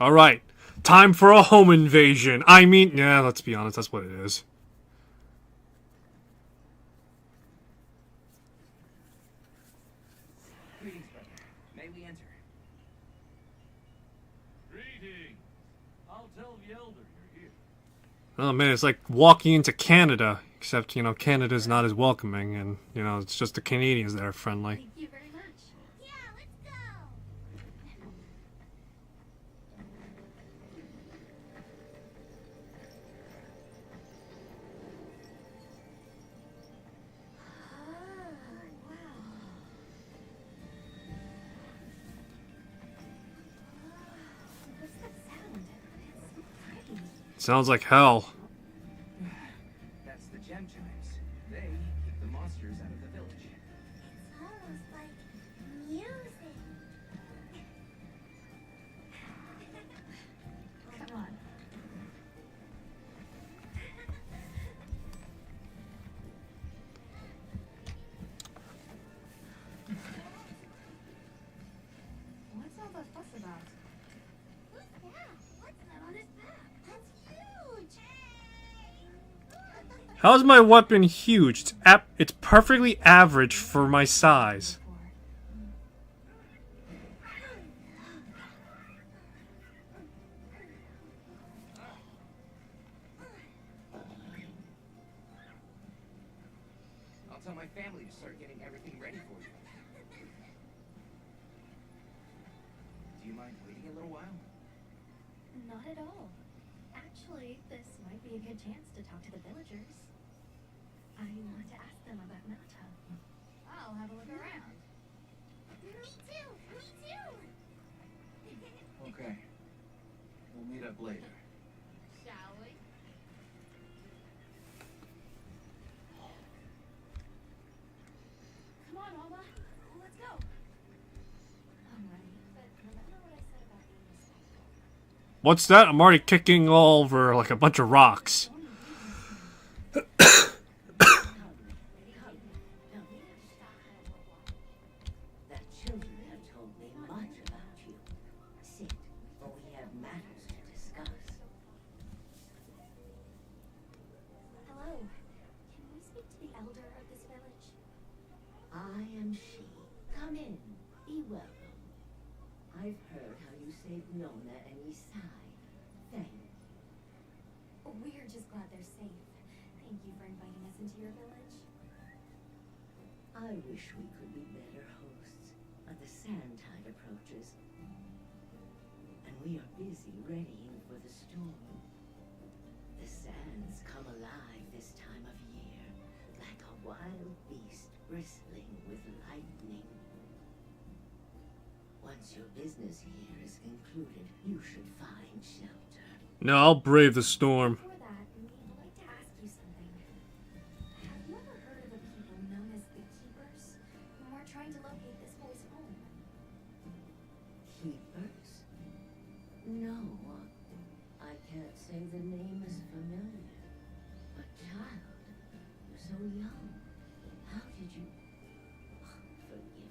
Alright, time for a home invasion. I mean, yeah, let's be honest, that's what it is. Greetings, brother. May we enter? Greetings. I'll tell the elder you're here. Oh man, it's like walking into Canada, except, you know, Canada's not as welcoming, and, you know, it's just the Canadians that are friendly. Thank you very much. Yeah, let's go. What's that sound? It's so pretty. Sounds like hell. That's the gem chimes. They keep the monsters out of the village. It's almost like music. Come on. What's all the fuss about? Who's that? What's that on his back? That's huge. How's my weapon huge? It's perfectly average for my size. I'll tell my family to start getting everything ready for you. Do you mind waiting a little while? Not at all. Actually, this might be a good chance to talk to the villagers. I want to ask them about Nata. I'll have a look around. Me too. Me too. Okay. We'll meet up later. Shall we? Come on, Alma. Let's go. I'm ready, but remember what I said about being respectful. What's that? I'm already kicking all over like a bunch of rocks. The children have told me much about you. Sit, for we have matters to discuss. Hello. Can we speak to the elder of this village? I am she. Come in. Be welcome. I've heard how you saved Nona and Isai. Thanks. We're just glad they're safe. Thank you for inviting us into your village. I wish we could be better hosts, but the sand tide approaches. And we are busy readying for the storm. The sands come alive this time of year, like a wild beast bristling with lightning. Once your business here is concluded, you should find shelter. No, I'll brave the storm. Before that, I'd like to ask you something. Have you ever heard of a people known as the Keepers? Who are trying to locate this boy's home. Keepers? No, I can't say the name is familiar. But child, you're so young. How did you... Forgive me.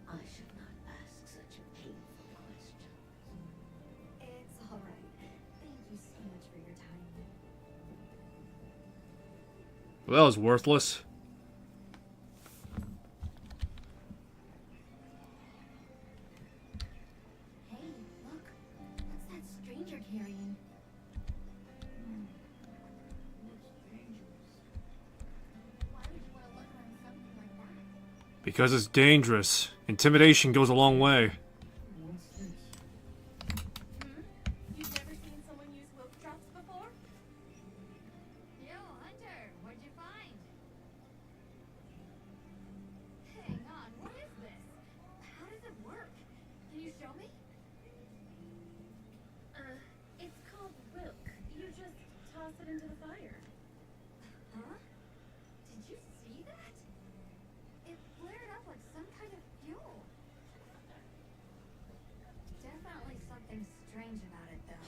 I should not ask such a painful question. It's alright. Thank you so much for your time. Well, that was worthless. Hey, look. What's that stranger carrying? Why would you want to look around something like that? Because it's dangerous. Intimidation goes a long way. What's this? You've never seen someone use wolf traps before? Yo, Hunter, what'd you find? Hang on, what is this? How does it work? Can you show me? It's called Wilk. You just toss it into the fire. Huh? Did you see that? It flared up like some kind of fuel. Definitely something strange about it, though.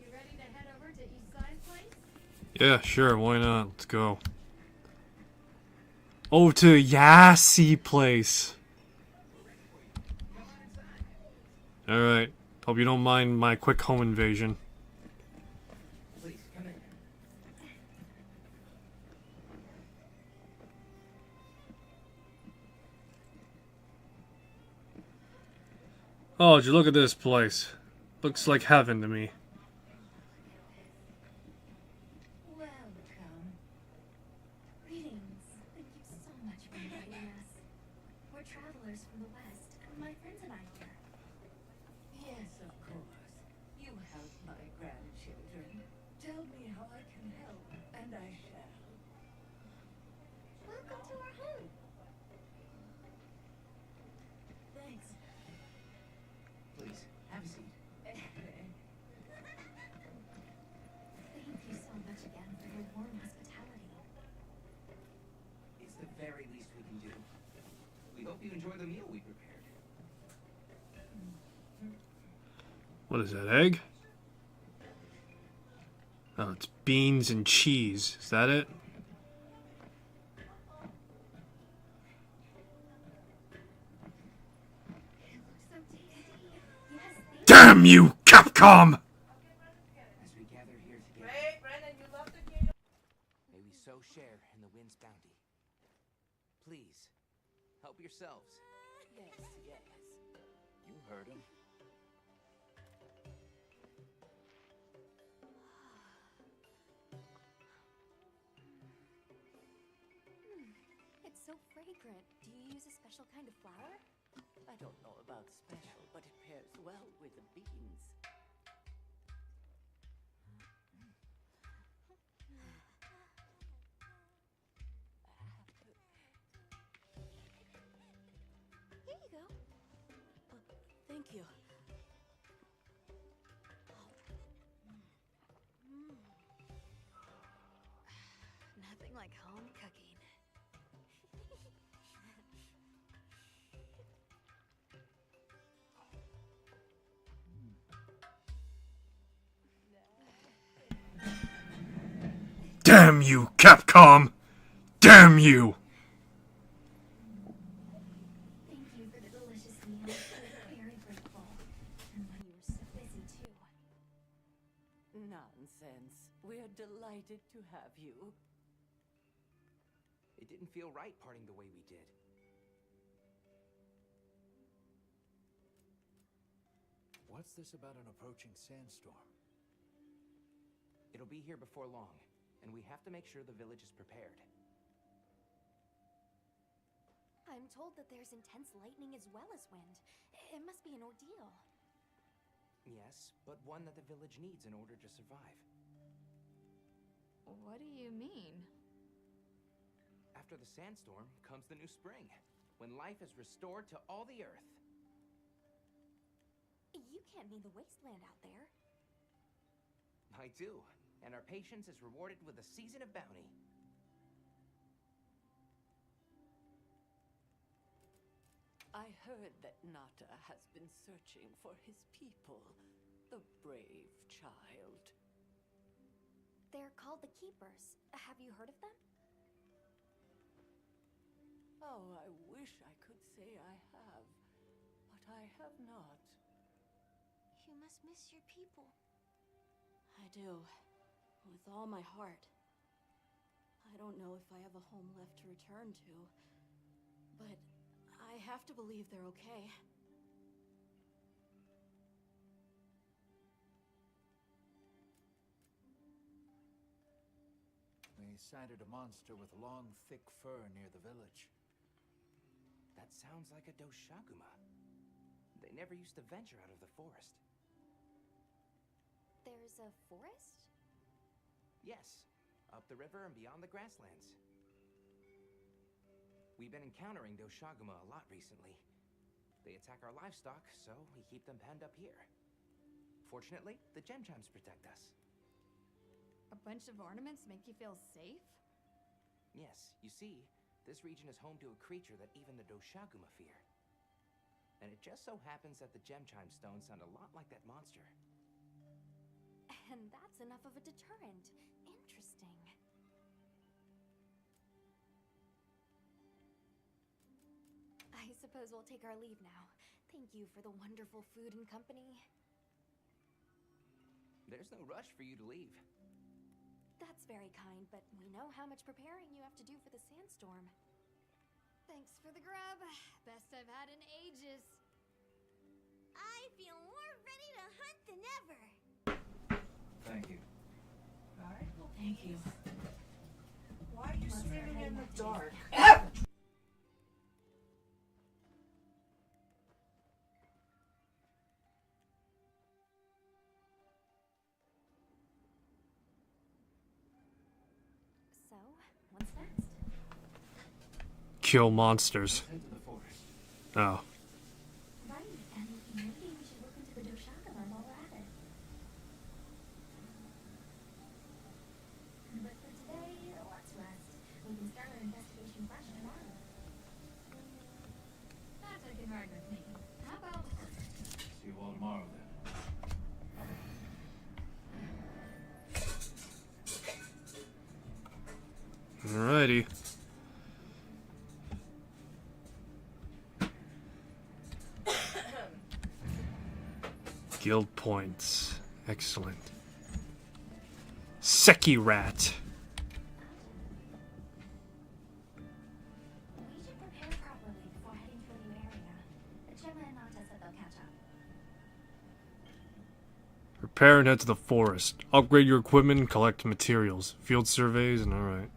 You ready to head over to East Side's place? Yeah, sure, why not? Let's go. Over to Yassi place. Alright. Hope you don't mind my quick home invasion. Please, come in. Oh, would you look at this place? Looks like heaven to me. Welcome. Greetings. Thank you so much for inviting us. We're travelers from the West, and my friends and I are here. Yes, of course. You help my grandchildren. Tell me how I can help, and I shall. Welcome to our home. Thanks. Please, have a seat. Thank you so much again for your warm hospitality. It's the very least we can do. We hope you enjoy the meal we prepared. What is that, egg? Oh, it's beans and cheese. Is that it? So tasty. Yes, thank Damn you, Capcom! As we gather here together, may we so share in the wind's bounty. Please, help yourselves. Yes, yes. You heard him. It's so fragrant. Do you use a special kind of flower? I don't know about special, but it pairs well with the beans. Here you go. Thank you. Nothing like home cooking. Damn you, Capcom! Damn you! Thank you for the delicious meal. We're very grateful. And when you were so busy too. Nonsense. We're delighted to have you. It didn't feel right parting the way we did. What's this about an approaching sandstorm? It'll be here before long, and we have to make sure the village is prepared. I'm told that there's intense lightning as well as wind. It must be an ordeal. Yes, but one that the village needs in order to survive. What do you mean? After the sandstorm comes the new spring, when life is restored to all the earth. You can't mean the wasteland out there. I do, and our patience is rewarded with a season of bounty. I heard that Nata has been searching for his people, the brave child. They're called the Keepers. Have you heard of them? Oh, I wish I could say I have, but I have not. You must miss your people. I do, with all my heart. I don't know if I have a home left to return to, but I have to believe they're okay. We sighted a monster with long, thick fur near the village. That sounds like a Doshaguma. They never used to venture out of the forest. There's a forest? Yes, up the river and beyond the grasslands. We've been encountering Doshaguma a lot recently. They attack our livestock, so we keep them penned up here. Fortunately, the gem chimes protect us. A bunch of ornaments make you feel safe? Yes, you see, this region is home to a creature that even the Doshaguma fear. And it just so happens that the gem chime stones sound a lot like that monster. And that's enough of a deterrent. Interesting. I suppose we'll take our leave now. Thank you for the wonderful food and company. There's no rush for you to leave. That's very kind, but we know how much preparing you have to do for the sandstorm. Thanks for the grub. Best I've had in ages. I feel more ready to hunt than ever. Thank you. Alright, well, thank you. Why are you standing in the dark? So, what's next? Kill monsters. Head to the forest. Oh. Right, and maybe we should look into the Doshaguma while we're at it. But for today, let's rest. We can start our investigation fresh tomorrow. That I can ride with me. How about... See you all tomorrow then. Alrighty. Guild points. Excellent. Seki rat. We should prepare properly before heading to a new area. Gemma and Nata said they'll catch up. Prepare and head to the forest. Upgrade your equipment and collect materials. Field surveys and alright.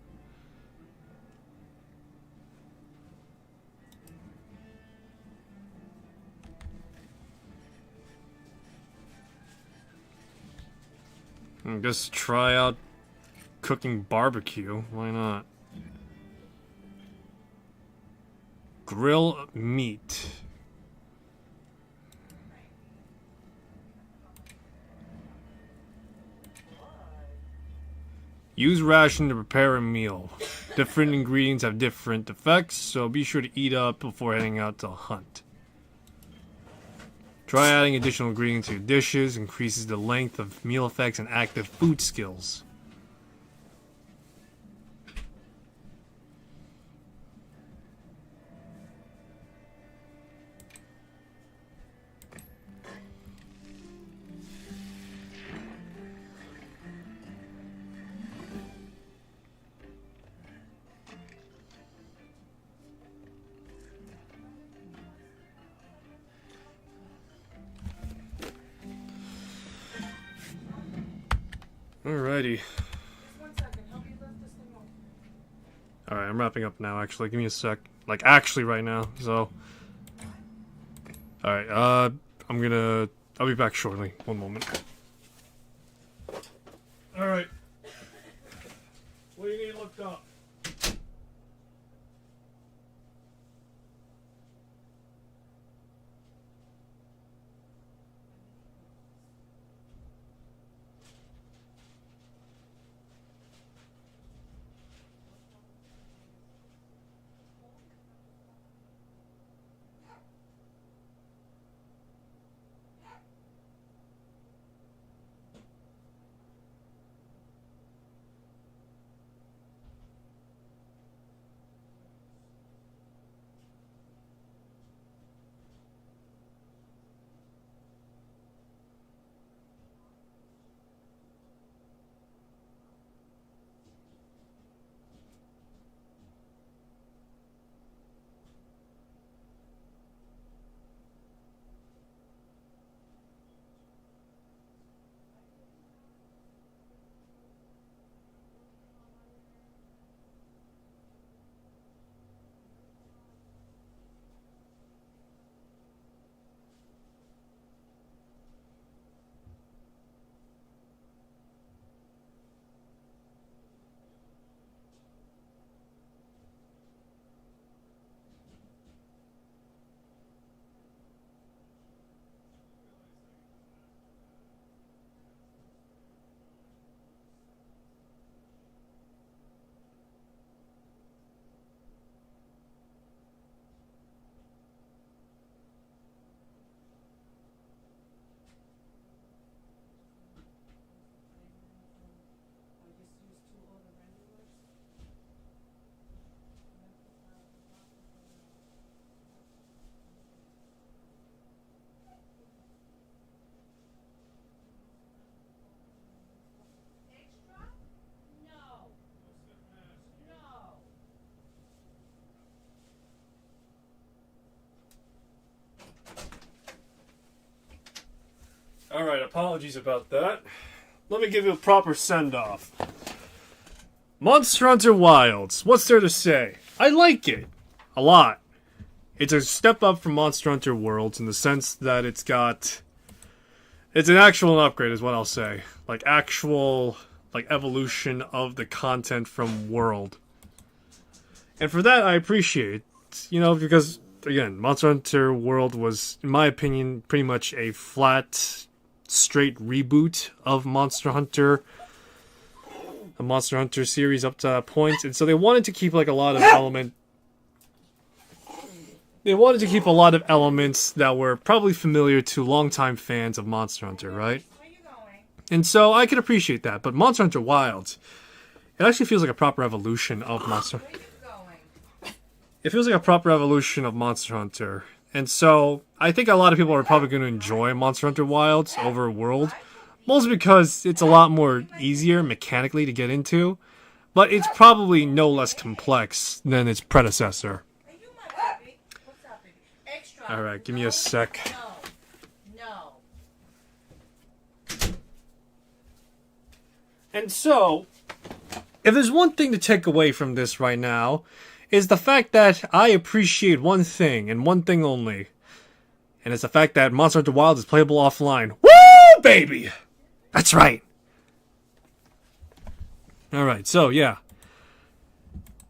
I guess try out cooking barbecue. Why not? Grill meat. Use ration to prepare a meal. Different ingredients have different effects, so be sure to eat up before heading out to hunt. Try adding additional ingredients to your dishes, increases the length of meal effects and active food skills. Alrighty. Alright, I'm wrapping up now, actually. Give me a sec. Like, actually right now, so... Alright, I'll be back shortly. One moment. Alright. What do you need looked up? Alright, apologies about that. Let me give you a proper send-off. Monster Hunter Wilds. What's there to say? I like it. A lot. It's a step up from Monster Hunter Worlds in the sense that it's an actual upgrade is what I'll say. Like, actual, like, evolution of the content from World. And for that, I appreciate, you know, because, again, Monster Hunter World was, in my opinion, pretty much a flat, straight reboot of Monster Hunter, a Monster Hunter series up to that point, and so they wanted to keep like a lot of elements that were probably familiar to longtime fans of Monster Hunter, right? And so I can appreciate that, but Monster Hunter Wilds, it actually feels like a proper evolution of Monster. It feels like a proper evolution of Monster Hunter. And so, I think a lot of people are probably going to enjoy Monster Hunter Wilds over World. Mostly because it's a lot more easier mechanically to get into. But it's probably no less complex than its predecessor. Alright, give me a sec. No. And so, if there's one thing to take away from this right now, is the fact that I appreciate one thing, and one thing only. And it's the fact that Monster Hunter Wilds is playable offline. Woo, baby! That's right! Alright, so, yeah.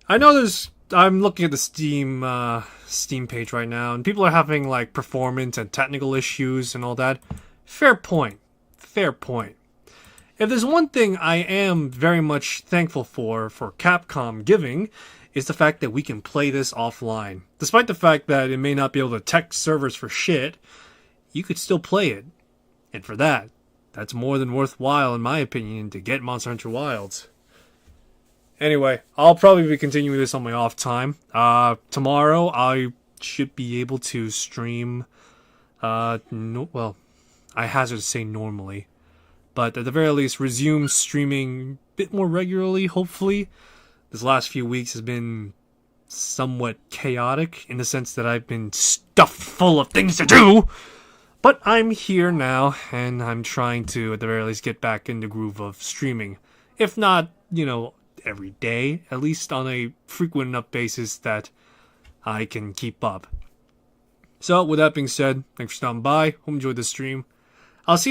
I know I'm looking at the Steam page right now, and people are having, like, performance and technical issues and all that. Fair point. Fair point. If there's one thing I am very much thankful for Capcom giving, is the fact that we can play this offline. Despite the fact that it may not be able to tech servers for shit, you could still play it. And for that, that's more than worthwhile, in my opinion, to get Monster Hunter Wilds. Anyway, I'll probably be continuing this on my off time. Tomorrow, I should be able to stream, I hazard to say normally. But at the very least, resume streaming a bit more regularly, hopefully. This last few weeks has been somewhat chaotic in the sense that I've been stuffed full of things to do. But I'm here now, and I'm trying to, at the very least, get back in the groove of streaming. If not, you know, every day, at least on a frequent enough basis that I can keep up. So with that being said, thanks for stopping by. Hope you enjoyed the stream. I'll see you